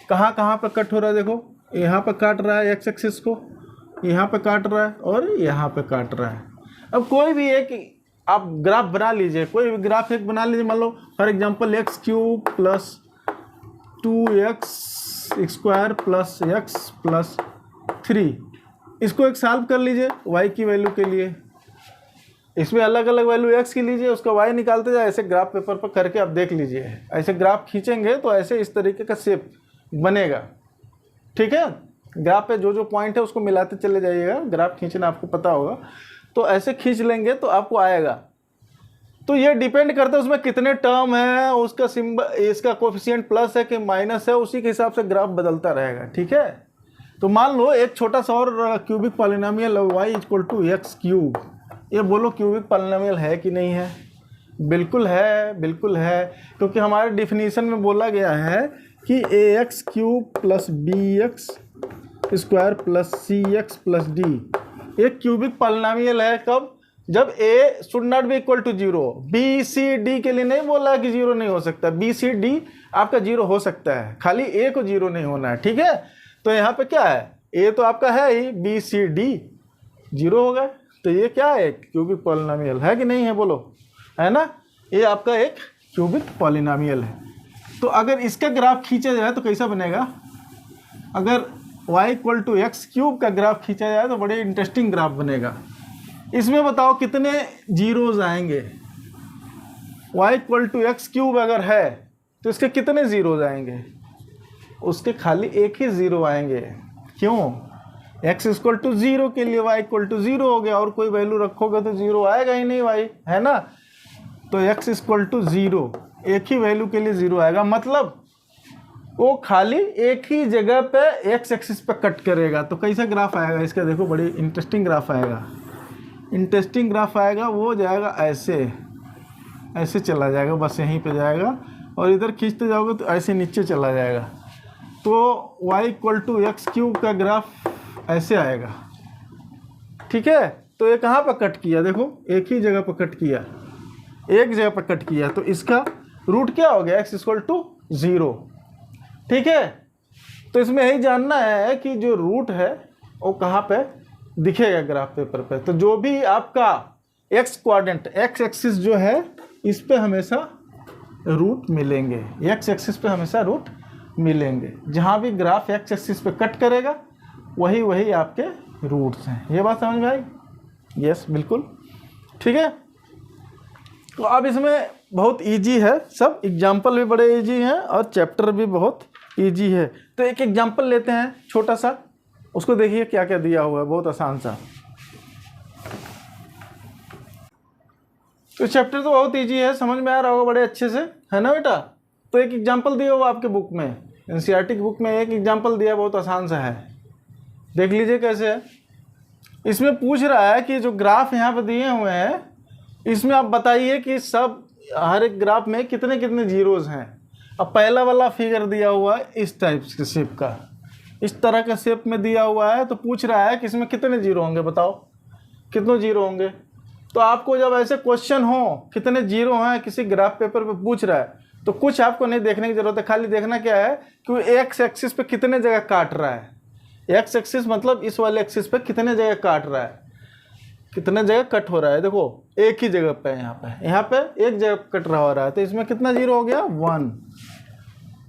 कहाँ कहाँ पर कट हो रहा है, देखो यहाँ पर काट रहा है एक्स एक्सिस को, यहाँ पे काट रहा है और यहाँ पे काट रहा है। अब कोई भी एक आप ग्राफ बना लीजिए, कोई भी ग्राफ एक बना लीजिए, मान लो for example x³ plus 2x² plus x plus 3, इसको एक सॉल्व कर लीजिए y की वैल्यू के लिए, इसमें अलग अलग वैल्यू x की लीजिए, उसका y निकालते जाए, ऐसे ग्राफ पेपर पर करके आप देख लीजिए। ऐसे ग्राफ खींचेंगे तो ऐसे इस तरीके का शेप बनेगा, ठीक है। ग्राफ पे जो जो पॉइंट है उसको मिलाते चले जाइएगा, ग्राफ खींचना आपको पता होगा, तो ऐसे खींच लेंगे तो आपको आएगा। तो ये डिपेंड करता है उसमें कितने टर्म है, उसका सिंबल, इसका कोफिशिएंट प्लस है कि माइनस है, उसी के हिसाब से ग्राफ बदलता रहेगा, ठीक है। तो मान लो एक छोटा सा और क्यूबिक पॉलिनोमियल y = x³, ये बोलो क्यूबिक पॉलिनोमियल है कि नहीं है, बिल्कुल है, बिल्कुल है, क्योंकि हमारे डिफिनीशन में बोला गया है कि ax³ plus bx² plus cx plus d एक क्यूबिक पॉलिनोमियल है। कब, जब a should not be equal to 0, b c d के लिए नहीं बोला कि 0 नहीं हो सकता, b c d आपका 0 हो सकता है, खाली a को 0 नहीं होना है, ठीक है। तो यहाँ पे क्या है, a तो आपका है ही, b c d 0 होगा, तो ये क्या है, क्यूबिक पॉलिनोमियल है कि नहीं है, बोलो, है ना। ये आपका एक क्यूबिक पॉलिनोमियल है। तो अगर इसका ग्राफ खींचा जाए तो कैसा बनेगा, अगर y equal to X cube का ग्राफ खींचा जाए तो बड़े इंटरेस्टिंग ग्राफ बनेगा। इसमें बताओ कितने जीरोज आएंगे। y equal to X cube अगर है तो इसके कितने जीरोज आएंगे? उसके खाली एक ही ज़ीरो आएंगे। क्यों? x इक्वल टू ज़ीरो के लिए y इक्वल टू ज़ीरो हो गया, और कोई वैल्यू रखोगे तो ज़ीरो आएगा ही नहीं भाई, है ना। तो x इक्वल टू ज़ीरो, एक ही वैल्यू के लिए ज़ीरो आएगा, मतलब वो खाली एक ही जगह पे x एक्सिस पे कट करेगा। तो कैसा ग्राफ आएगा इसका? देखो बड़ी इंटरेस्टिंग ग्राफ आएगा। इंटरेस्टिंग ग्राफ आएगा, वो जाएगा ऐसे, ऐसे चला जाएगा, बस यहीं पे जाएगा, और इधर खींचते जाओगे तो ऐसे नीचे चला जाएगा। तो y equal to X cube का ग्राफ ऐसे आएगा, ठीक है। तो ये कहाँ पर कट किया? देखो एक ही जगह पर कट किया, एक जगह पर कट किया, तो इसका रूट क्या हो गया? x इक्वल टू ज़ीरो, ठीक है। तो इसमें यही जानना है कि जो रूट है वो कहाँ पे दिखेगा ग्राफ पेपर पे। तो जो भी आपका x क्वाड्रेंट, x एक्सिस जो है, इस पे हमेशा रूट मिलेंगे, x एक्सिस पे हमेशा रूट मिलेंगे। जहाँ भी ग्राफ x एक्सिस पे कट करेगा वही वही आपके रूट्स हैं। ये बात समझ में आई? यस, बिल्कुल, ठीक है। तो अब इसमें बहुत इजी है, सब एग्जाम्पल भी बड़े इजी हैं और चैप्टर भी बहुत इजी है। तो एक एग्जाम्पल लेते हैं छोटा सा, उसको देखिए क्या क्या दिया हुआ है, बहुत आसान सा। तो चैप्टर तो बहुत इजी है, समझ में आ रहा होगा बड़े अच्छे से, है ना बेटा। तो एक एग्जाम्पल दिया हुआ आपके बुक में, एनसीईआरटी की बुक में एक एग्जाम्पल दिया, बहुत आसान सा है, देख लीजिए कैसे है। इसमें पूछ रहा है कि जो ग्राफ यहाँ पे दिए हुए हैं, इसमें आप बताइए कि सब हर एक ग्राफ में कितने कितने जीरोज हैं। अब पहला वाला फिगर दिया हुआ है इस टाइप के शेप का, इस तरह का शेप में दिया हुआ है। तो पूछ रहा है कि इसमें कितने जीरो होंगे, बताओ कितने जीरो होंगे। तो आपको जब ऐसे क्वेश्चन हो कितने जीरो हैं किसी ग्राफ पेपर पे पूछ रहा है, तो कुछ आपको नहीं देखने की जरूरत है, खाली देखना क्या है कि वो एक्स एक्सिस पे कितने जगह काट रहा है। एक्स एक्सिस मतलब इस वाले एक्सिस पे कितने जगह काट रहा है, कितने जगह कट हो रहा है। देखो एक ही जगह पे, यहाँ पे एक जगह कट रहा हो रहा है, तो इसमें कितना जीरो हो गया? 1।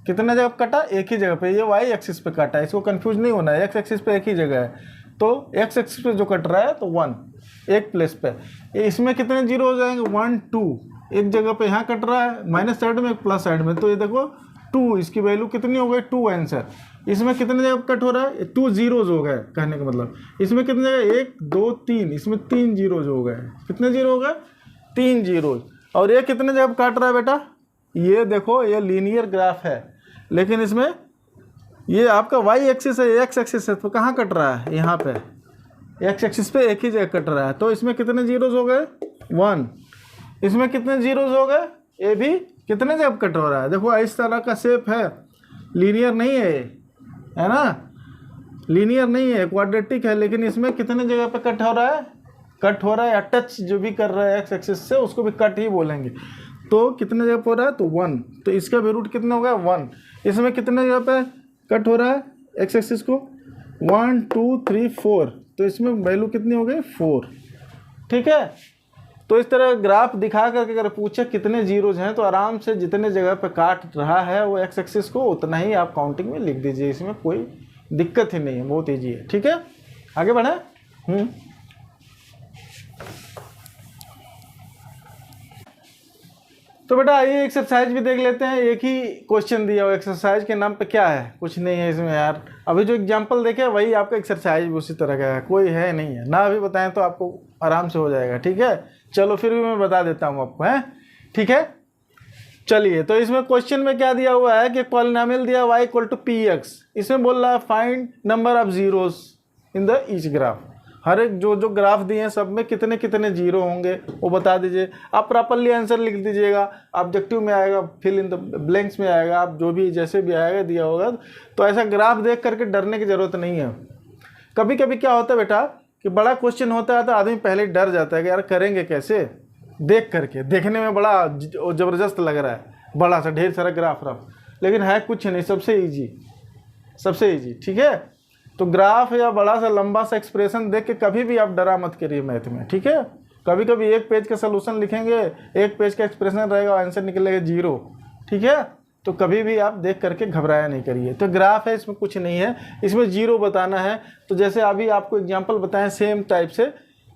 कितने जगह कटा? एक ही जगह पे। ये वाई एक्सिस पे काटा है, इसको कंफ्यूज नहीं होना है, एक्स एक्सिस पे एक ही जगह है। तो एक्स एक्सिस पे जो कट रहा है तो 1 एक प्लेस पे। इसमें कितने जीरो हो जाएंगे? 1 2, एक जगह पे यहाँ कट रहा है, माइनस साइड में, प्लस साइड में, तो ये देखो 2, इसकी वैल्यू कितनी हो गई? 2 आंसर। इसमें कितने जगह कट हो रहा है? 2 जीरोज हो गए, कहने का मतलब। इसमें कितने जगह? 1 2 3, इसमें 3 जीरोज हो गए। कितने जीरो हो गए? 3 जीरोज। और ये कितने जगह काट रहा है बेटा? ये देखो, ये लीनियर ग्राफ है, लेकिन इसमें ये आपका वाई एक्सिस है, एक्स एक्सिस है, तो कहाँ कट रहा है? यहाँ पे एक्स एक्सिस पे एक ही जगह कट रहा है। तो इसमें कितने जीरोज हो गए? 1। इसमें कितने जीरोज हो गए? ये भी कितने जगह कट हो रहा है? देखो इस तरह का शेप है, लीनियर नहीं है ना, लीनियर नहीं है, क्वाड्रेटिक है, लेकिन इसमें कितने जगह पे कट हो रहा है? कट हो रहा है, या टच जो भी कर रहा है एक्स एक्सिस से, उसको भी कट ही बोलेंगे। तो कितने जगह पे हो रहा है? तो 1। तो इसका भी रूट कितना हो गया? 1। इसमें कितने जगह पे कट हो रहा है एक्स एक्सिस को? 1 2 3 4, तो इसमें वैल्यू कितनी हो गई? 4, ठीक है। तो इस तरह ग्राफ दिखा करके अगर पूछे कितने जीरोज हैं, तो आराम से जितने जगह पे काट रहा है वो एक्स एक्सिस को, उतना ही आप काउंटिंग में लिख दीजिए, इसमें कोई दिक्कत ही नहीं है, बहुत ईजी है, ठीक है। आगे बढ़े। तो बेटा आइए एक्सरसाइज भी देख लेते हैं। एक ही क्वेश्चन दिया हुआ, एक्सरसाइज के नाम पे क्या है? कुछ नहीं है इसमें यार। अभी जो एग्जांपल देखे वही आपका एक्सरसाइज भी उसी तरह का है, कोई है नहीं है ना। अभी बताएं तो आपको आराम से हो जाएगा, ठीक है। चलो फिर भी मैं बता देता हूँ आपको, है ठीक है। चलिए, तो इसमें क्वेश्चन में क्या दिया हुआ है कि पॉलिनोमियल दिया y इक्वल टू px। इसमें बोल रहा है find number of zeros in the each graph. हर एक जो ग्राफ दिए हैं सब में कितने कितने जीरो होंगे वो बता दीजिए। आप प्रॉपरली आंसर लिख दीजिएगा, ऑब्जेक्टिव में आएगा, फिल इन द ब्लैंक्स में आएगा, आप जो भी जैसे भी आएगा दिया होगा। तो ऐसा ग्राफ देख करके डरने की ज़रूरत नहीं है। कभी कभी क्या होता है बेटा कि बड़ा क्वेश्चन होता है तो आदमी पहले डर जाता है कि यार करेंगे कैसे, देख करके देखने में बड़ा ज़बरदस्त लग रहा है, बड़ा सा ढेर सारा ग्राफ रहा, लेकिन है कुछ नहीं, सबसे ईजी, ठीक है। तो ग्राफ या बड़ा सा लंबा सा एक्सप्रेशन देख के कभी भी आप डरा मत करिए मैथ में, ठीक है। कभी कभी एक पेज का सलूशन लिखेंगे, एक पेज का एक्सप्रेशन रहेगा, आंसर निकलेगा 0, ठीक है। तो कभी भी आप देख करके घबराया नहीं करिए। तो ग्राफ है, इसमें कुछ नहीं है, इसमें जीरो बताना है। तो जैसे अभी आपको एग्जांपल बताएं सेम टाइप से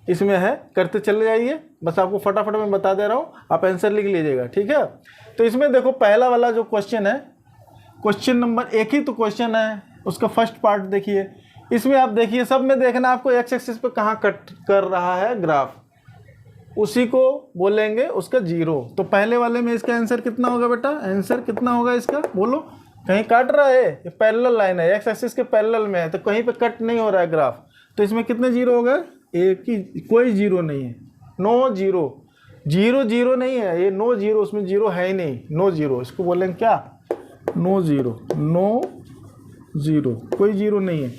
इसमें है, करते चले जाइए। बस आपको फटाफट मैं बता दे रहा हूँ, आप आंसर लिख लीजिएगा, ठीक है। तो इसमें देखो पहला वाला जो क्वेश्चन है, क्वेश्चन नंबर, एक ही तो क्वेश्चन है, उसका फर्स्ट पार्ट देखिए। इसमें आप देखिए, सब में देखना आपको एक्स एक्सिस पे कहाँ कट कर रहा है ग्राफ, उसी को बोलेंगे उसका जीरो। तो पहले वाले में इसका आंसर कितना होगा बेटा, आंसर कितना होगा इसका बोलो। कहीं काट रहा है, ये पैरेलल लाइन है, एक्स एक्सिस के पैरेलल में है, तो कहीं पे कट नहीं हो रहा है ग्राफ। तो इसमें कितने जीरो हो गए, एक ही, कोई जीरो नहीं है, नो जीरो, जीरो जीरो नहीं है ये, नो जीरो, उसमें जीरो है ही नहीं, नो जीरो, इसको बोलेंगे क्या, नो जीरो, नो जीरो, कोई जीरो नहीं है।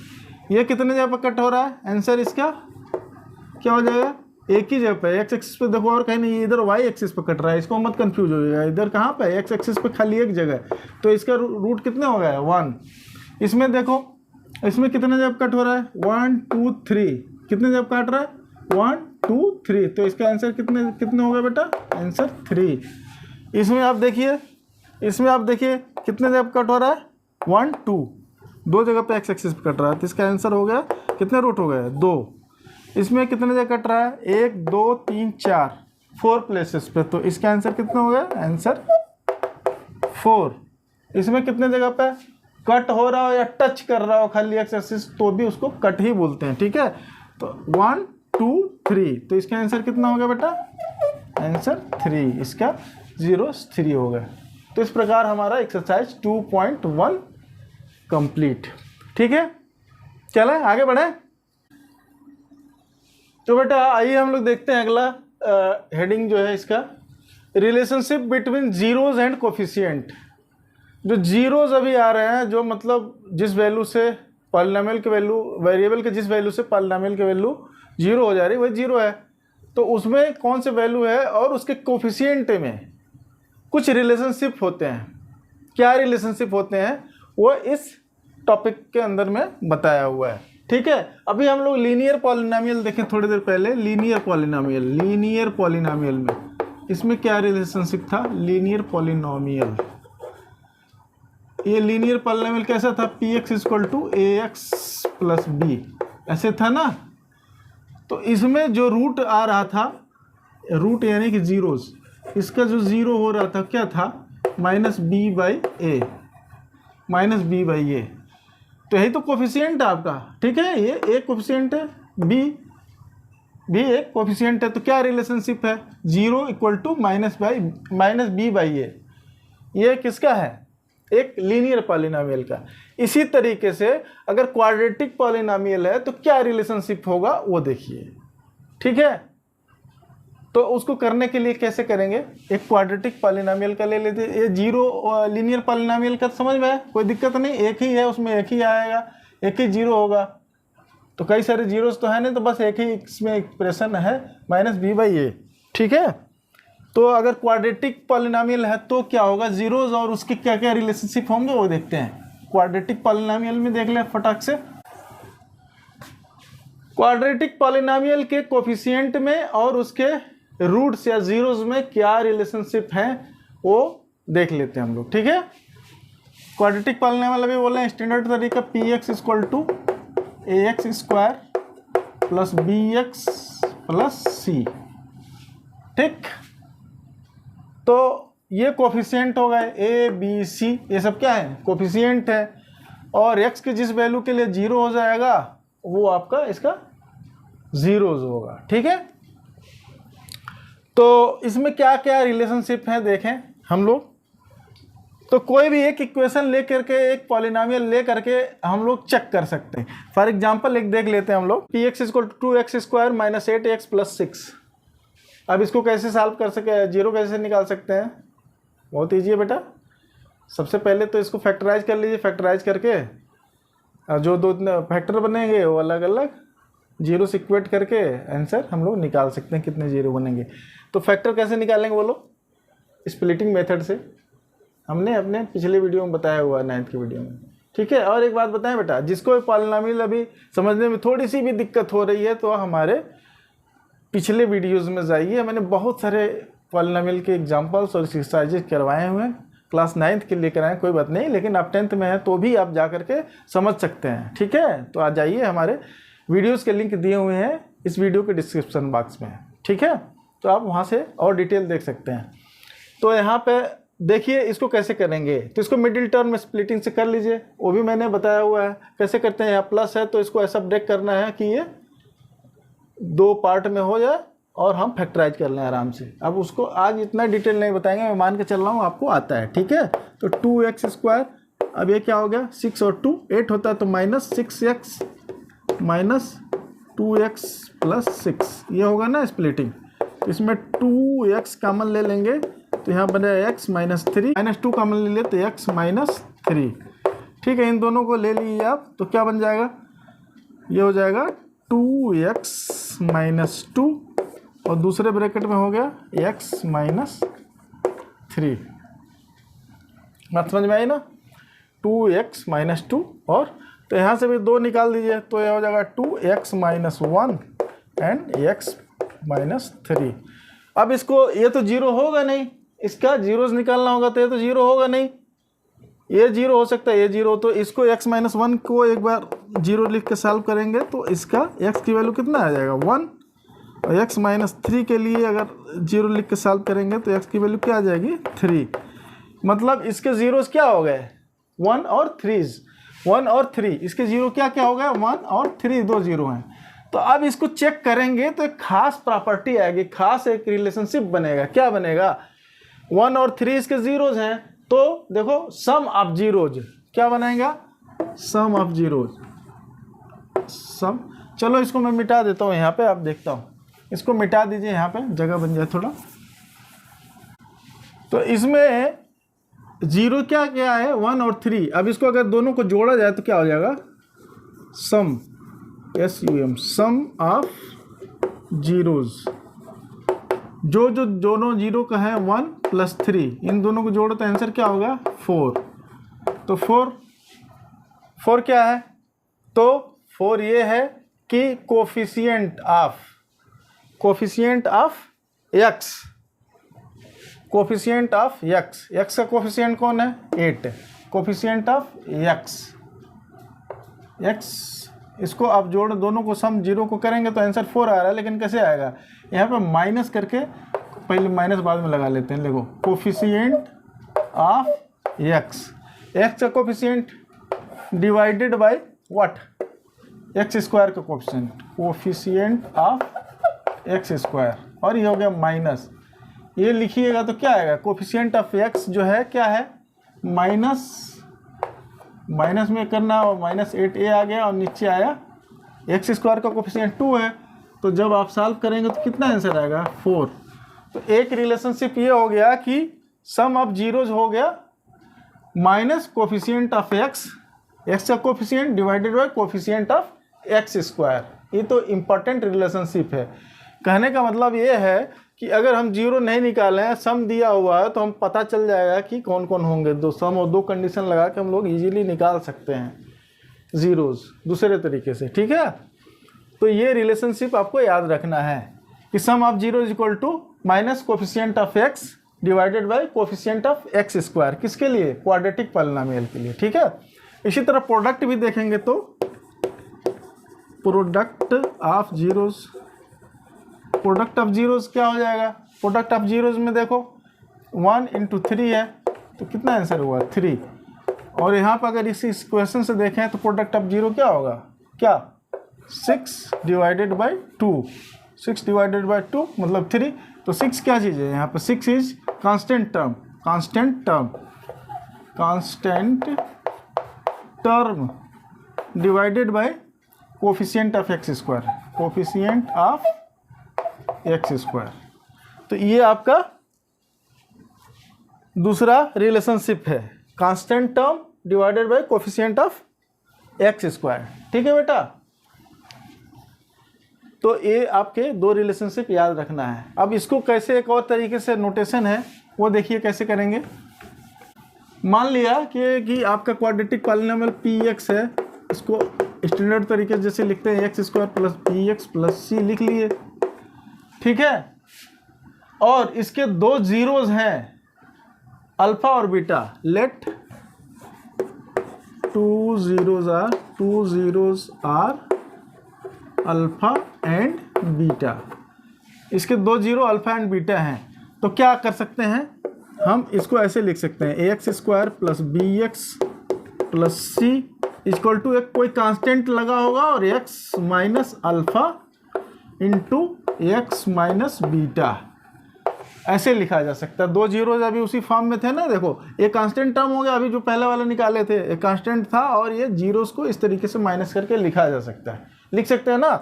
ये कितने जगह पर कट हो रहा है, आंसर इसका क्या हो जाएगा, एक ही जगह पे, एक्स एक्सिस पे देखो और कहीं नहीं, इधर वाई एक्सिस पे कट रहा है, इसको मत कंफ्यूज हो जाएगा। इधर कहाँ पे, एक्स एक्सिस पे खाली एक जगह है, तो इसका रूट कितने हो गया, 1। इसमें देखो, इसमें कितने जगह कट हो रहा है, 1 2 3, कितने जगह काट रहा है, 1 2 3, तो इसका आंसर कितने कितने हो गया बेटा, आंसर 3। इसमें आप देखिए, इसमें आप देखिए कितने जगह कट हो रहा है, 1 2, दो जगह पे एक्स एक्सिस पे कट रहा है, तो इसका आंसर हो गया, कितने रूट हो गए, 2। इसमें कितने जगह कट रहा है, 1 2 3 4, 4 प्लेसेस पे, तो इसका आंसर कितना हो गया, आंसर 4। इसमें कितने जगह पे कट हो रहा हो या टच कर रहा हो खाली एक्स एक्सिस, तो भी उसको कट ही बोलते हैं, ठीक है। तो 1 2 3, तो इसका आंसर कितना हो गया बेटा, आंसर 3, इसका 0 3 हो गया। तो इस प्रकार हमारा एक्सरसाइज 2.1 कंप्लीट, ठीक है। चलें आगे बढ़े। तो बेटा आइए हम लोग देखते हैं अगला हेडिंग जो है इसका, relationship between zeros and coefficient. जो जीरोज अभी आ रहे हैं, जो मतलब जिस वैल्यू से पॉलिनोमियल के वैल्यू, वेरिएबल के जिस वैल्यू से पॉलिनोमियल की वैल्यू जीरो हो जा रही है वही जीरो है, तो उसमें कौन से वैल्यू है और उसके कोफिशिएंट में कुछ रिलेशनशिप होते हैं। क्या रिलेशनशिप होते हैं वो इस टॉपिक के अंदर में बताया हुआ है, ठीक है। अभी हम लोग लीनियर पॉलिनोमियल देखें थोड़ी देर पहले, लीनियर पॉलिनोमियल में इसमें क्या रिलेशनशिप था, लीनियर पॉलिनोमियल, ये लीनियर पॉलिनोमियल कैसा था, P x equal to A X plus B, ऐसे था ना। तो इसमें जो रूट आ रहा था, रूट यानी कि जीरोस, इसका जो जीरो हो रहा था क्या था, minus B by A, minus B by A, तो यही तो कोफिशिएंट है आपका, ठीक है। ये एक कोफिशिएंट है, बी भी एक कोफिशिएंट है, तो क्या रिलेशनशिप है, zero equal to minus B by A, ये किसका है, एक लीनियर पॉलिनोमियल का। इसी तरीके से अगर क्वाड्रेटिक पॉलिनोमियल है तो क्या रिलेशनशिप होगा वो देखिए, ठीक है। तो उसको करने के लिए कैसे करेंगे, एक क्वाड्रेटिक पॉलिनोमियल का ले लेते, ये जीरो लीनियर पॉलिनोमियल का समझ में है, कोई दिक्कत नहीं, एक ही है, उसमें एक ही आएगा, एक ही जीरो होगा, तो कई सारे जीरोस तो है नहीं, तो बस एक ही इसमें एक्सप्रेशन है, माइनस बी बाई ए, ठीक है। तो अगर क्वाड्रेटिक पॉलिनोमियल है तो क्या होगा, जीरोस और उसके क्या क्या रिलेशनशिप होंगे वो देखते हैं। क्वाड्रेटिक पॉलिनोमियल में देख लें फटाक से, क्वाड्रेटिक पॉलिनोमियल के कोफिशिएंट में और उसके रूट्स या जीरोस में क्या रिलेशनशिप है वो देख लेते हैं हम लोग, ठीक है। क्वाड्रेटिक पॉलिनोमियल अभी बोल रहे हैं स्टैंडर्ड तरीका, P x equal to A X square plus B X plus C, ठीक। तो ये कोफिशिएंट हो गए, ए बी सी, ये सब क्या है, कोफिशिएंट है, और एक्स के जिस वैल्यू के लिए जीरो हो जाएगा वो आपका इसका जीरोज होगा, ठीक है। तो इसमें क्या क्या रिलेशनशिप है देखें हम लोग। तो कोई भी एक इक्वेशन ले करके, एक पॉलिनोमियल ले करके हम लोग चेक कर सकते हैं। फॉर एग्जांपल एक देख लेते हैं हम लोग, P x equal to 2x square minus 8x plus 6। अब इसको कैसे सॉल्व कर सके, जीरो कैसे निकाल सकते हैं, बहुत ईजी है बेटा। सबसे पहले तो इसको फैक्टराइज कर लीजिए, फैक्टराइज करके जो दो फैक्टर बनेंगे वो अलग अलग जीरो से इक्वेट करके आंसर हम लोग निकाल सकते हैं कितने जीरो बनेंगे। तो फैक्टर कैसे निकालेंगे बोलो, स्प्लिटिंग मेथड से, हमने अपने पिछले वीडियो में बताया हुआ है, 9th की वीडियो में, ठीक है। और एक बात बताएं बेटा, जिसको पॉलिनोमियल अभी समझने में थोड़ी सी भी दिक्कत हो रही है तो हमारे पिछले वीडियोज़ में जाइए, मैंने बहुत सारे पॉलिनोमियल के एग्जाम्पल्स और एक्सरसाइजेज करवाए हुए हैं, क्लास 9th के लिए कराएं कोई बात नहीं, लेकिन आप 10th में हैं तो भी आप जा करके समझ सकते हैं। ठीक है, तो आ जाइए, हमारे वीडियोस के लिंक दिए हुए हैं इस वीडियो के डिस्क्रिप्शन बॉक्स में। ठीक है, तो आप वहाँ से और डिटेल देख सकते हैं। तो यहाँ पे देखिए इसको कैसे करेंगे, तो इसको मिडिल टर्म में स्प्लिटिंग से कर लीजिए, वो भी मैंने बताया हुआ है कैसे करते हैं। यहाँ प्लस है तो इसको ऐसा ब्रेक करना है कि ये 2 पार्ट में हो जाए और हम फैक्टराइज कर लें आराम से। अब उसको आज इतना डिटेल नहीं बताएंगे, मैं मान के चल रहा हूँ आपको आता है। ठीक है, तो 2x², अब ये क्या हो गया 6 और 2 8 होता है, तो -6x माइनस 2x + 6 ये होगा ना स्प्लिटिंग। इसमें 2x कॉमन ले लेंगे तो यहाँ बनेगा x -3, -2 कॉमन ले ले तो x -3। ठीक है, इन दोनों को ले लीजिए आप, तो क्या बन जाएगा, ये हो जाएगा 2x - 2 और दूसरे ब्रैकेट में हो गया x -3। बात समझ में आई ना, 2x - 2 और तो यहाँ से भी 2 निकाल दीजिए तो यह हो जाएगा 2x - 1 एंड x -3। अब इसको ये तो 0 होगा नहीं, इसका जीरोस निकालना होगा तो ये तो 0 होगा नहीं, ये 0 हो सकता है, ये 0, तो इसको x - 1 को एक बार 0 लिख के सॉल्व करेंगे तो इसका x की वैल्यू कितना आ जाएगा 1, और x -3 के लिए अगर 0 लिख के सॉल्व करेंगे तो x की वैल्यू क्या आ जाएगी 3। मतलब इसके जीरोस क्या हो गए 1 और 3, इसके जीरो क्या क्या हो गए 1 और 3, 2 0 हैं। तो अब इसको चेक करेंगे तो एक खास प्रॉपर्टी आएगी, खास एक रिलेशनशिप बनेगा। क्या बनेगा, 1 और 3 इसके जीरोज हैं, तो देखो सम ऑफ जीरोज क्या बनाएगा, सम ऑफ जीरोज सम। चलो इसको मैं मिटा देता हूँ यहाँ पे, आप देखता हूँ, इसको मिटा दीजिए, यहाँ पे जगह बन जाए थोड़ा। तो इसमें जीरो क्या क्या है 1 और 3, अब इसको अगर दोनों को जोड़ा जाए तो क्या हो जाएगा सम, SUM, सम ऑफ जीरोज। जो दोनों जीरो का है 1 + 3, इन दोनों को जोड़ो तो आंसर क्या होगा 4। तो 4 क्या है, तो 4 ये है कि coefficient of x, coefficient of x का कोफिशिएंट कौन है 8, कोफिशिएंट ऑफ x, इसको आप जोड़ दोनों को सम 0 को करेंगे तो आंसर 4 आ रहा है, लेकिन कैसे आएगा, यहाँ पे माइनस करके, पहले माइनस बाद में लगा लेते हैं। देखो कोफिशिएंट ऑफ x का coefficient divided by what, x² का कोफिशिएंट ऑफ x², और ये हो गया माइनस, ये लिखिएगा तो क्या आएगा, कोफिशिएंट ऑफ x जो है क्या है माइनस में करना, और -8a आ गया, और नीचे आया x² का कोफिशिएंट 2 है, तो जब आप सॉल्व करेंगे तो कितना आंसर आएगा 4। तो एक रिलेशनशिप ये हो गया कि सम ऑफ जीरोज हो गया माइनस कोफिशिएंट ऑफ x का coefficient divided by coefficient of x²। ये तो इम्पॉर्टेंट रिलेशनशिप है। कहने का मतलब ये है कि अगर हम 0 नहीं निकालें, सम दिया हुआ है, तो हम पता चल जाएगा कि कौन कौन होंगे, 2 सम और 2 कंडीशन लगा के हम लोग इजीली निकाल सकते हैं जीरोज दूसरे तरीके से। ठीक है, तो ये रिलेशनशिप आपको याद रखना है कि sum of zero is equal to minus coefficient of x divided by coefficient of x², किसके लिए, क्वाड्रेटिक पॉलिनोमियल के लिए। ठीक है, इसी तरह प्रोडक्ट भी देखेंगे तो प्रोडक्ट ऑफ जीरोज क्या हो जाएगा, प्रोडक्ट ऑफ जीरोज में देखो 1 × 3 है, तो कितना आंसर हुआ 3। और यहाँ पर अगर इस क्वेश्चन से देखें तो प्रोडक्ट ऑफ जीरो क्या होगा, क्या 6 डिवाइडेड बाय 2, 6 डिवाइडेड बाय 2 मतलब 3। तो 6 क्या चीज़ है यहाँ पर, 6 is constant term divided by coefficient of x², coefficient of x²। तो ये आपका दूसरा रिलेशनशिप है, constant term divided by coefficient of x²। ठीक है बेटा, तो ये आपके 2 रिलेशनशिप याद रखना है। अब इसको कैसे, एक और तरीके से नोटेशन है वो देखिए कैसे करेंगे। मान लिया कि आपका क्वाड्रेटिक पॉलिनोमियल px है, इसको स्टैंडर्ड तरीके जैसे लिखते हैं x² + px + c लिख लिए। ठीक है, और इसके 2 जीरोज हैं, अल्फा और beta, let two zeros are alpha and beta. इसके दो जीरो अल्फा एंड बीटा हैं, तो क्या कर सकते हैं हम इसको ऐसे लिख सकते हैं, X square plus B X plus C equal to एक कोई कांस्टेंट लगा होगा और X minus alpha into X minus beta, ऐसे लिखा जा सकता है। दो जीरोज अभी उसी फॉर्म में थे ना, देखो एक कांस्टेंट टर्म हो गया, अभी जो पहले वाला निकाले थे एक कांस्टेंट था और ये जीरोस को इस तरीके से माइनस करके लिखा जा सकता है, लिख सकते हैं ना।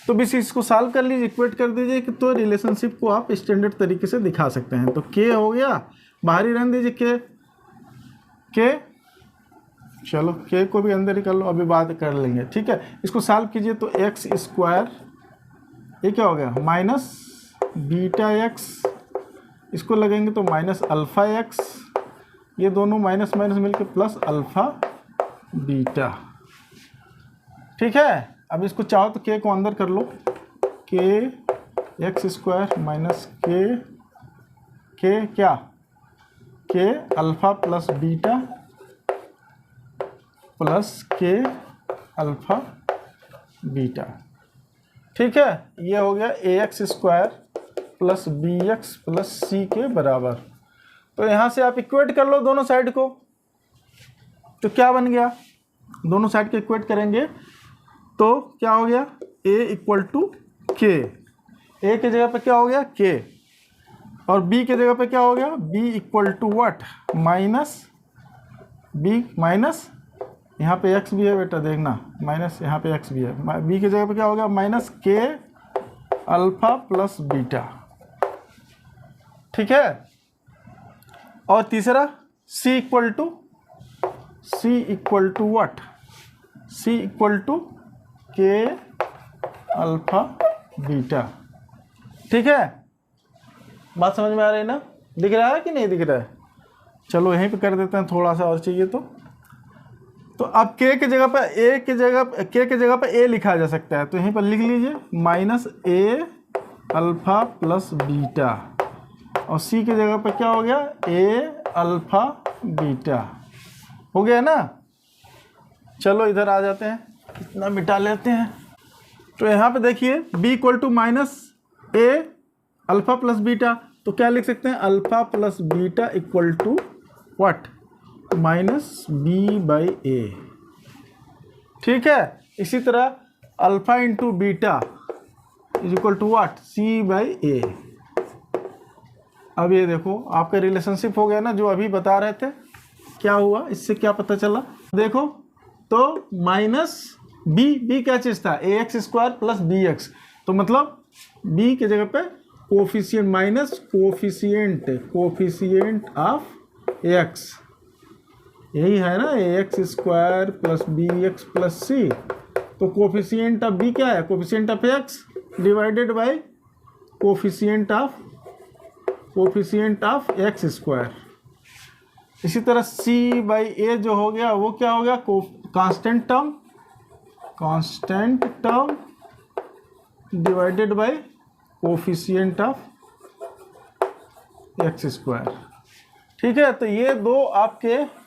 तो बस इसको सॉल्व कर लीजिए, इक्वेट कर दीजिए कि तो रिलेशनशिप को आप स्टैंडर्ड तरीके से दिखा सकते हैं। तो के हो गया, बाहर ही रहने दीजिए के, चलो के को भी अंदर ही कर लो, अभी बात कर लेंगे, ठीक है। इसको सॉल्व कीजिए तो एक्स स्क्वायर, ये क्या हो गया माइनस बीटा एक्स, इसको लगेंगे तो माइनस अल्फ़ा एक्स, ये दोनों माइनस माइनस मिलके प्लस अल्फ़ा बीटा, ठीक है। अब इसको चाहो तो के को अंदर कर लो, के एक्स स्क्वायर माइनस के क्या K alpha plus beta plus K alpha beta, ठीक है। ये हो गया A X square plus B X plus C के बराबर। तो यहाँ से आप इक्वेट कर लो दोनों साइड को, तो क्या बन गया, दोनों साइड के इक्वेट करेंगे तो क्या हो गया, a इक्वल टू के, ए के जगह पे क्या हो गया के, और b के जगह पे क्या हो गया b equal to what minus b minus, यहाँ पे x भी है बेटा देखना, माइनस यहाँ पे x भी है, b के जगह पे क्या हो गया माइनस के अल्फा प्लस बीटा, ठीक है। और तीसरा c equal to what, c equal to K alpha beta, ठीक है। बात समझ में आ रही ना, दिख रहा है कि नहीं दिख रहा है। चलो यहीं पे कर देते हैं, थोड़ा सा और चाहिए तो अब k के जगह पे k के जगह पे a लिखा जा सकता है, तो यहीं पर लिख लीजिए minus a alpha plus beta, और c के जगह पे क्या हो गया a अल्फा बीटा, हो गया ना। चलो इधर आ जाते हैं, इतना मिटा लेते हैं। तो यहाँ पे देखिए b equal to minus A alpha plus beta, तो क्या लिख सकते हैं alpha plus beta equal to what minus B by A, ठीक है। इसी तरह alpha into beta is equal to what C by A. अब ये देखो आपका रिलेशनशिप हो गया ना, जो अभी बता रहे थे। क्या हुआ, इससे क्या पता चला, देखो तो माइनस बी क्या चीज़ था A X square plus B X, तो मतलब बी के जगह पे coefficient minus coefficient of X, यही है ना A X square plus B X plus C. तो कोफिशिएंट ऑफ बी क्या है, coefficient of X divided by coefficient of X square. इसी तरह c बाई ए जो हो गया वो क्या हो गया constant term divided by coefficient of X square, ठीक है। तो ये दो आपके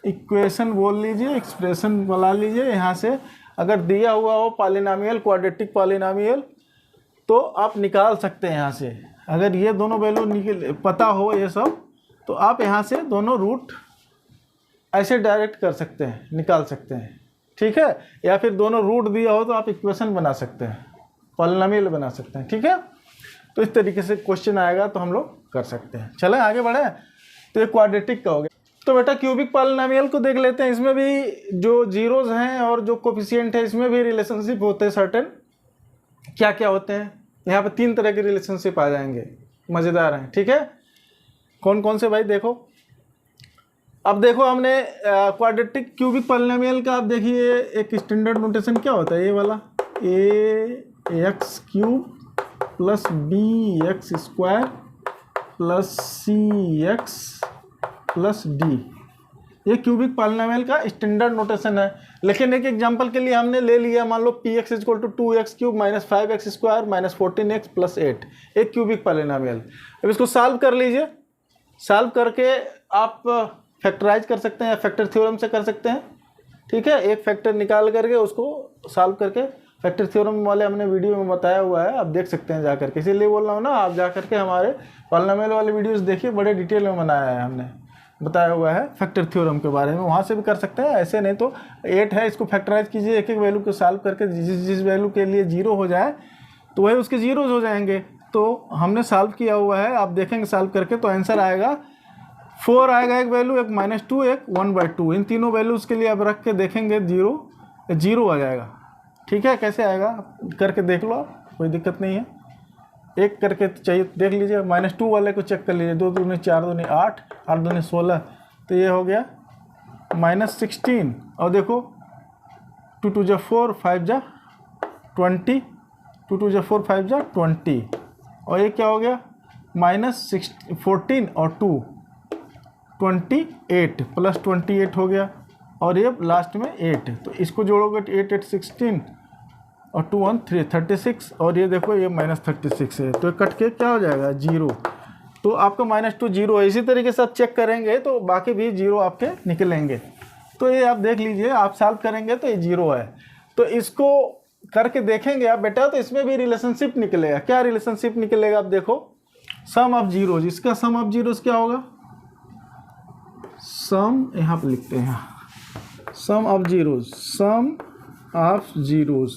इक्वेशन बोल लीजिए, एक्सप्रेशन बना लीजिए। यहाँ से अगर दिया हुआ हो पॉलिनोमियल, क्वाड्रेटिक पॉलिनोमियल, तो आप निकाल सकते हैं यहाँ से। अगर ये दोनों वैल्यू पता हो ये सब, तो आप यहाँ से दोनों रूट ऐसे डायरेक्ट कर सकते हैं, निकाल सकते हैं, ठीक है। या फिर दोनों रूट दिया हो तो आप इक्वेशन बना सकते हैं, पॉलिनोमियल बना सकते हैं, ठीक है। तो इस तरीके से क्वेश्चन आएगा तो हम लोग कर सकते हैं। चलें आगे बढ़े। तो ये क्वाड्रेटिक का हो गया। तो बेटा क्यूबिक पॉलिनोमियल को देख लेते हैं। इसमें भी जो जीरोज हैं और जो कोफिशिएंट है, इसमें भी रिलेशनशिप होते हैं सर्टेन। क्या क्या होते हैं, यहाँ पे 3 तरह के रिलेशनशिप आ जाएंगे, मज़ेदार हैं, ठीक है। कौन कौन से भाई देखो। अब देखो हमने क्वाड्रेटिक क्यूबिक पॉलिनोमियल का, आप देखिए एक स्टैंडर्ड नोटेशन क्या होता है, ये वाला a x cube plus B x square plus C x plus d, ये क्यूबिक पॉलिनोमियल का स्टैंडर्ड नोटेशन है। लेकिन एक एग्जांपल के लिए हमने ले लिया, मान लो p x equal to 2x cube minus 5x square minus 14x plus 8, एक क्यूबिक पॉलिनोमियल। अब इसको सॉल्व कर लीजिए। सॉल्व करके आप फैक्टराइज कर सकते हैं या फैक्टर थ्योरम से कर सकते हैं। ठीक है, एक फैक्टर निकाल करके उसको सॉल्व करके, फैक्टर थ्योरम वाले हमने वीडियो में बताया हुआ है, आप देख सकते हैं जा करके। इसीलिए बोल रहा हूँ ना, आप जा करके हमारे पॉलिनोमियल वाले वीडियोस देखिए, बड़े डिटेल में बनाया है हमने, बताया हुआ है फैक्टर थ्योरम के बारे में, वहाँ से भी कर सकते हैं। ऐसे नहीं तो 8 है, इसको फैक्टराइज कीजिए एक एक वैल्यू को सॉल्व करके, जिस वैल्यू के लिए 0 हो जाए तो वही उसके जीरोज हो जाएंगे। तो हमने सॉल्व किया हुआ है, आप देखेंगे सॉल्व करके तो आंसर आएगा 4 आएगा एक वैल्यू, एक -2, एक 1/2। इन तीनों वैल्यूज़ के लिए आप रख के देखेंगे 0 आ जाएगा। ठीक है, कैसे आएगा करके देख लो आप, कोई दिक्कत नहीं है। एक करके चाहिए देख लीजिए, -2 वाले को चेक कर लीजिए। 2 दूनी 4 दूनी 8, 8 दूनी 16, तो ये हो गया -16। और देखो 2 2 जा 4, 5 जा 20, 2 2 जा 4, 5 जा 20, और ये क्या हो गया -14 और 2 28 प्लस 28 हो गया, और ये लास्ट में 8, तो इसको जोड़ोगे 8 8 16 और 2 1 3 36, और ये देखो ये -36 है, तो कट के क्या हो जाएगा 0। तो आपका -2 0 है। इसी तरीके से आप चेक करेंगे तो बाकी भी 0 आपके निकलेंगे। तो ये आप देख लीजिए, आप सॉल्व करेंगे तो ये 0 है। तो इसको करके देखेंगे आप बेटा, तो इसमें भी रिलेशनशिप निकलेगा। क्या रिलेशनशिप निकलेगा आप देखो, सम ऑफ जीरोज, इसका सम ऑफ जीरोज क्या होगा, सम यहाँ पर लिखते हैं, sum of zeros, sum of zeros,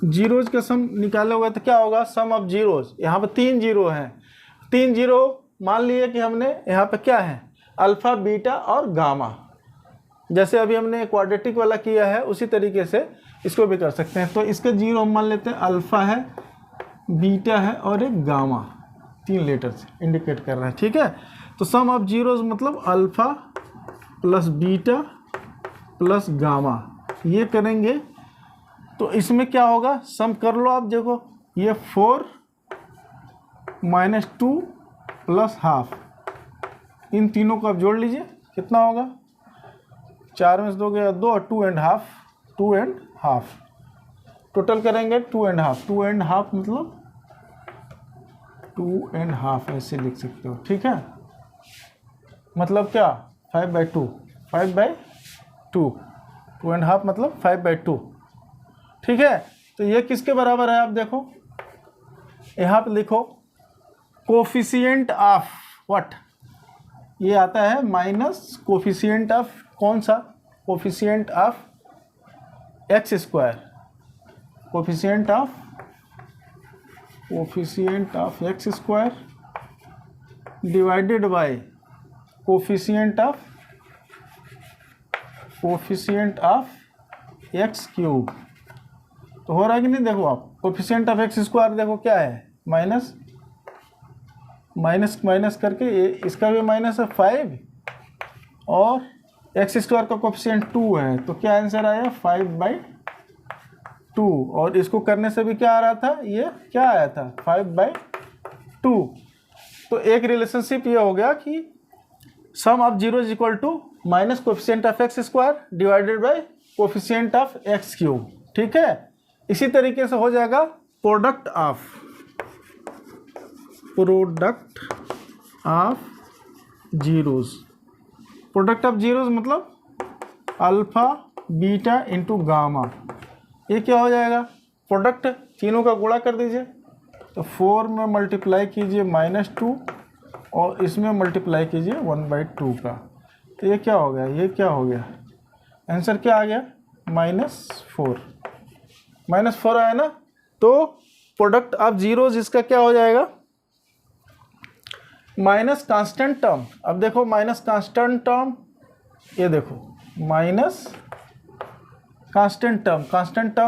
zeros का सम निकाला होगा तो क्या होगा, सम ऑफ जीरोज। यहाँ पर 3 जीरो हैं, 3 जीरो मान लिए कि हमने यहाँ पे क्या है, अल्फा बीटा और गामा। जैसे अभी हमने क्वाड्रेटिक वाला किया है उसी तरीके से इसको भी कर सकते हैं। तो इसका जीरो हम मान लेते हैं, अल्फा है, बीटा है और एक गामा, 3 लेटर से इंडिकेट कर रहा है। ठीक है, तो सम ऑफ जीरोज मतलब alpha plus beta plus gamma, ये करेंगे तो इसमें क्या होगा, सम कर लो आप। देखो ये 4 -2 प्लस हाफ, इन तीनों को आप जोड़ लीजिए, कितना होगा, 4 में से 2 गया 2 और 2 एंड हाफ, टोटल करेंगे 2 एंड हाफ, 2 एंड हाफ मतलब 2 एंड हाफ ऐसे लिख सकते हो। ठीक है, मतलब क्या 5/2, 5/2, 2 एंड हाफ मतलब 5/2। ठीक है, तो ये किसके बराबर है आप देखो, यहाँ पे लिखो कोफिशिएंट ऑफ व्हाट, ये आता है माइनस कोफिशिएंट ऑफ कौन सा, coefficient of x², coefficient of x² divided by coefficient of x³। तो हो रहा है कि नहीं, देखो आप कोफिशिएंट ऑफ x² देखो क्या है, माइनस माइनस करके ये इसका भी माइनस है 5, और x² का कोफिशिएंट 2 है, तो क्या आंसर आया 5/2, और इसको करने से भी क्या आ रहा था, ये क्या आया था 5/2। तो एक रिलेशनशिप ये हो गया कि sum of zero is equal to minus coefficient of x² divided by coefficient of x³। ठीक है, इसी तरीके से हो जाएगा product of zeros. Product of zeros मतलब अल्फा बीटा इंटू गामा, ये क्या हो जाएगा, प्रोडक्ट तीनों का गुणा कर दीजिए, तो 4 में मल्टीप्लाई कीजिए -2 और इसमें मल्टीप्लाई कीजिए 1/2 का, तो ये क्या हो गया, ये क्या हो गया, आंसर क्या आ गया -4 आया ना। तो प्रोडक्ट ऑफ जीरोज इसका क्या हो जाएगा, माइनस कांस्टेंट टर्म। अब देखो माइनस कांस्टेंट टर्म, ये देखो माइनस कांस्टेंट टर्म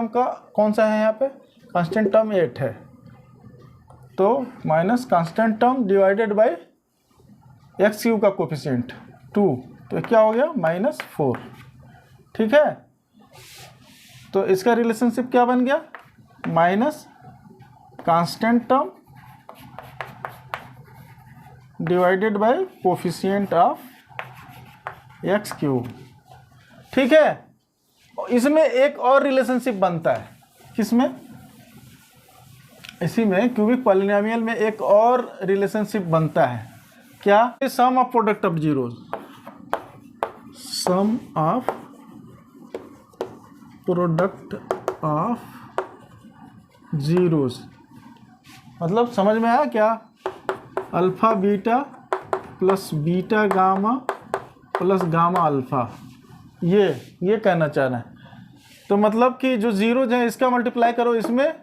का कौन सा है यहाँ पे, कांस्टेंट टर्म 8 है, तो minus constant term divided by x³ का कोफिशिएंट 2, तो क्या हो गया -4। ठीक है, तो इसका रिलेशनशिप क्या बन गया, minus constant term divided by coefficient of x³। ठीक है, इसमें एक और रिलेशनशिप बनता है, किसमें, इसी में क्यूबिक पॉलिनोमियल में एक और रिलेशनशिप बनता है, क्या? Sum of product of zeros, sum of product of zeros, मतलब समझ में आया क्या? Alpha beta plus beta gamma plus gamma alpha, ये कहना चाह रहे हैं। तो मतलब कि जो जीरोज है इसका मल्टीप्लाई करो इसमें,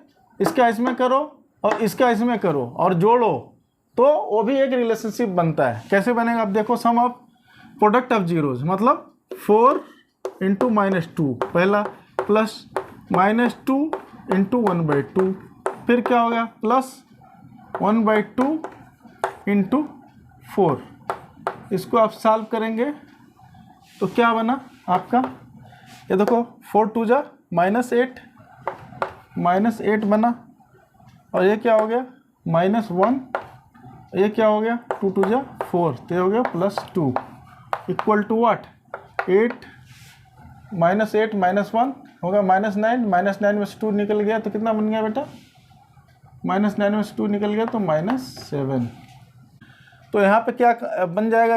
इसका इसमें करो और इसका इसमें करो और जोड़ो, तो वो भी एक रिलेशनशिप बनता है। कैसे बनेगा आप देखो, sum of product of zeros मतलब 4 इंटू -2 पहला, प्लस -2 इंटू 1/2, फिर क्या हो गया प्लस 1/2 इंटू 4। इसको आप सॉल्व करेंगे तो क्या बना आपका, ये देखो 4 2 जा -8, -8 बना, और ये क्या हो गया -1, ये क्या हो गया 2 2 जा 4, तो ये हो गया +2 इक्वल टू व्हाट 8 -8 -1 होगा -9, -9 में से 2 निकल गया तो कितना बन गया बेटा, -9 में से 2 निकल गया तो -7। तो यहाँ पे क्या बन जाएगा,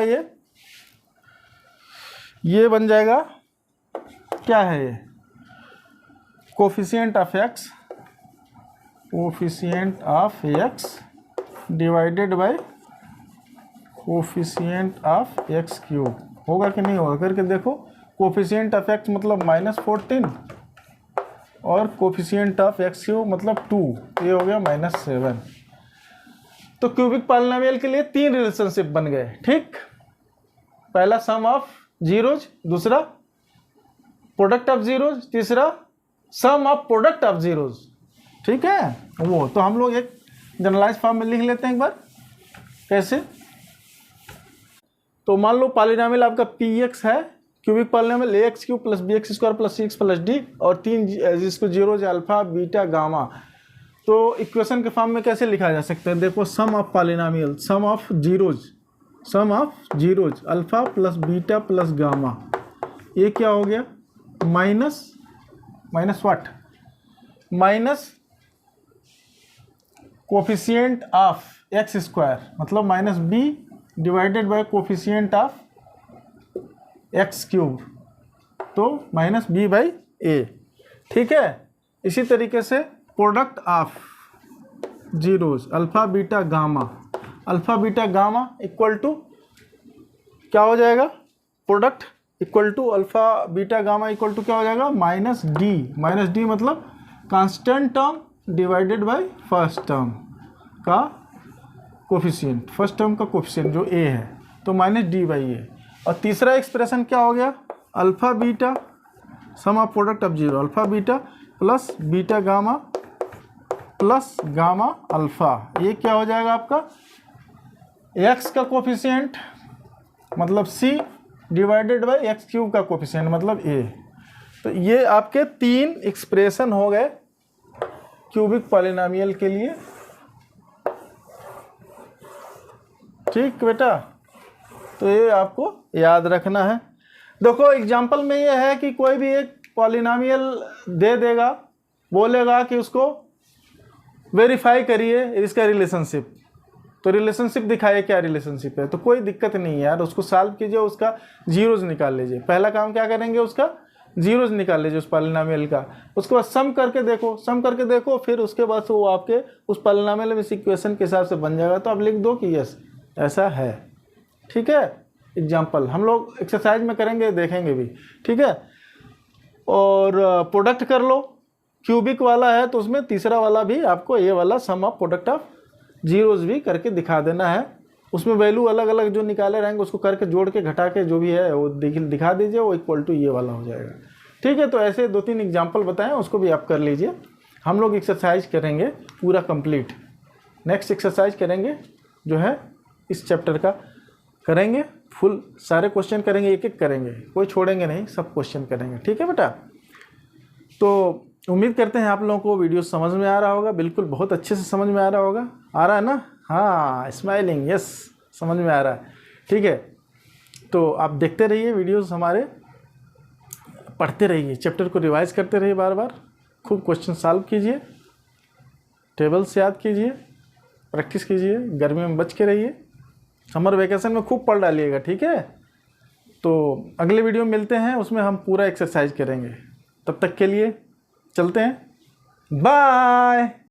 ये बन जाएगा, क्या है ये, coefficient of x, coefficient of x divided by coefficient of x cube, होगा कि नहीं होगा करके देखो। कोफिशिएंट ऑफ x मतलब -14 और कोफिशिएंट ऑफ x क्यूब मतलब 2, ये हो गया -7। तो क्यूबिक पॉलिनोमियल के लिए 3 रिलेशनशिप बन गए, ठीक। पहला सम ऑफ जीरोज, दूसरा प्रोडक्ट ऑफ जीरोज, तीसरा सम ऑफ प्रोडक्ट ऑफ जीरोज, ठीक है। वो तो हम लोग एक जनरलाइज फॉर्म में लिख लेते हैं एक बार, कैसे। तो मान लो पॉलिनोमियल आपका px है, cubic polynomial ax³ + bx² + cx + d, और 3 जिसको जीरोज अल्फा बीटा गामा। तो इक्वेशन के फॉर्म में कैसे लिखा जा सकता है, देखो sum of polynomial, sum of zeros alpha plus beta plus gamma, ये क्या हो गया minus what, minus coefficient of x² मतलब -b divided by coefficient of x³, तो -b/a, ठीक है। इसी तरीके से product of zeros alpha beta gamma equal to क्या हो जाएगा, product equal to alpha beta gamma equal to क्या हो जाएगा -d मतलब constant term divided by first term का कोफिशिएंट, फर्स्ट टर्म का कोफिशिएंट जो a है, तो -d/a। और तीसरा एक्सप्रेशन क्या हो गया, alpha beta some of product of zero alpha beta plus beta gamma plus gamma alpha, ये क्या हो जाएगा आपका x का कोफिशिएंट मतलब c डिवाइडेड बाय x³ का कोफिशिएंट मतलब a। तो ये आपके 3 एक्सप्रेशन हो गए क्यूबिक पॉलिनोमियल के लिए, ठीक बेटा। तो ये आपको याद रखना है। देखो एग्जाम्पल में ये है कि कोई भी एक पॉलिनोमियल दे देगा, बोलेगा कि उसको वेरीफाई करिए इसका रिलेशनशिप, तो रिलेशनशिप दिखाइए क्या रिलेशनशिप है, तो कोई दिक्कत नहीं है यार, उसको सॉल्व कीजिए, उसका जीरोज निकाल लीजिए। पहला काम क्या करेंगे, उसका जीरोज निकाल लीजिए उस पॉलिनोमियल का, उसके बाद सम करके देखो, फिर उसके बाद वो आपके उस पॉलिनोमियल में इस इक्वेशन के हिसाब से बन जाएगा। तो आप लिख दो कि यस ऐसा है, ठीक है। एग्जाम्पल हम लोग एक्सरसाइज में करेंगे, देखेंगे भी, ठीक है। और प्रोडक्ट कर लो, क्यूबिक वाला है तो उसमें तीसरा वाला भी आपको ये वाला सम ऑफ प्रोडक्ट ऑफ जीरोज भी करके दिखा देना है। उसमें वैल्यू अलग अलग जो निकाले रहेंगे उसको करके जोड़ के घटा के जो भी है वो दिखा दीजिए, वो इक्वल टू ये वाला हो जाएगा, ठीक है। तो ऐसे 2-3 एग्जाम्पल बताएं, उसको भी आप कर लीजिए। हम लोग एक्सरसाइज करेंगे पूरा कंप्लीट, नेक्स्ट एक्सरसाइज करेंगे जो है इस चैप्टर का करेंगे, फुल सारे क्वेश्चन करेंगे, एक एक करेंगे, कोई छोड़ेंगे नहीं, सब क्वेश्चन करेंगे, ठीक है बेटा। तो उम्मीद करते हैं आप लोगों को वीडियो समझ में आ रहा होगा, बिल्कुल बहुत अच्छे से समझ में आ रहा होगा, आ रहा है ना, हाँ स्माइलिंग, यस समझ में आ रहा है, ठीक है। तो आप देखते रहिए वीडियोस हमारे, पढ़ते रहिए, चैप्टर को रिवाइज करते रहिए बार बार, खूब क्वेश्चन सॉल्व कीजिए, टेबल्स याद कीजिए, प्रैक्टिस कीजिए, गर्मी में बच के रहिए, समर वेकेशन में खूब पढ़ डालिएगा, ठीक है। तो अगले वीडियो में मिलते हैं, उसमें हम पूरा एक्सरसाइज करेंगे। तब तक के लिए चलते हैं, बाय।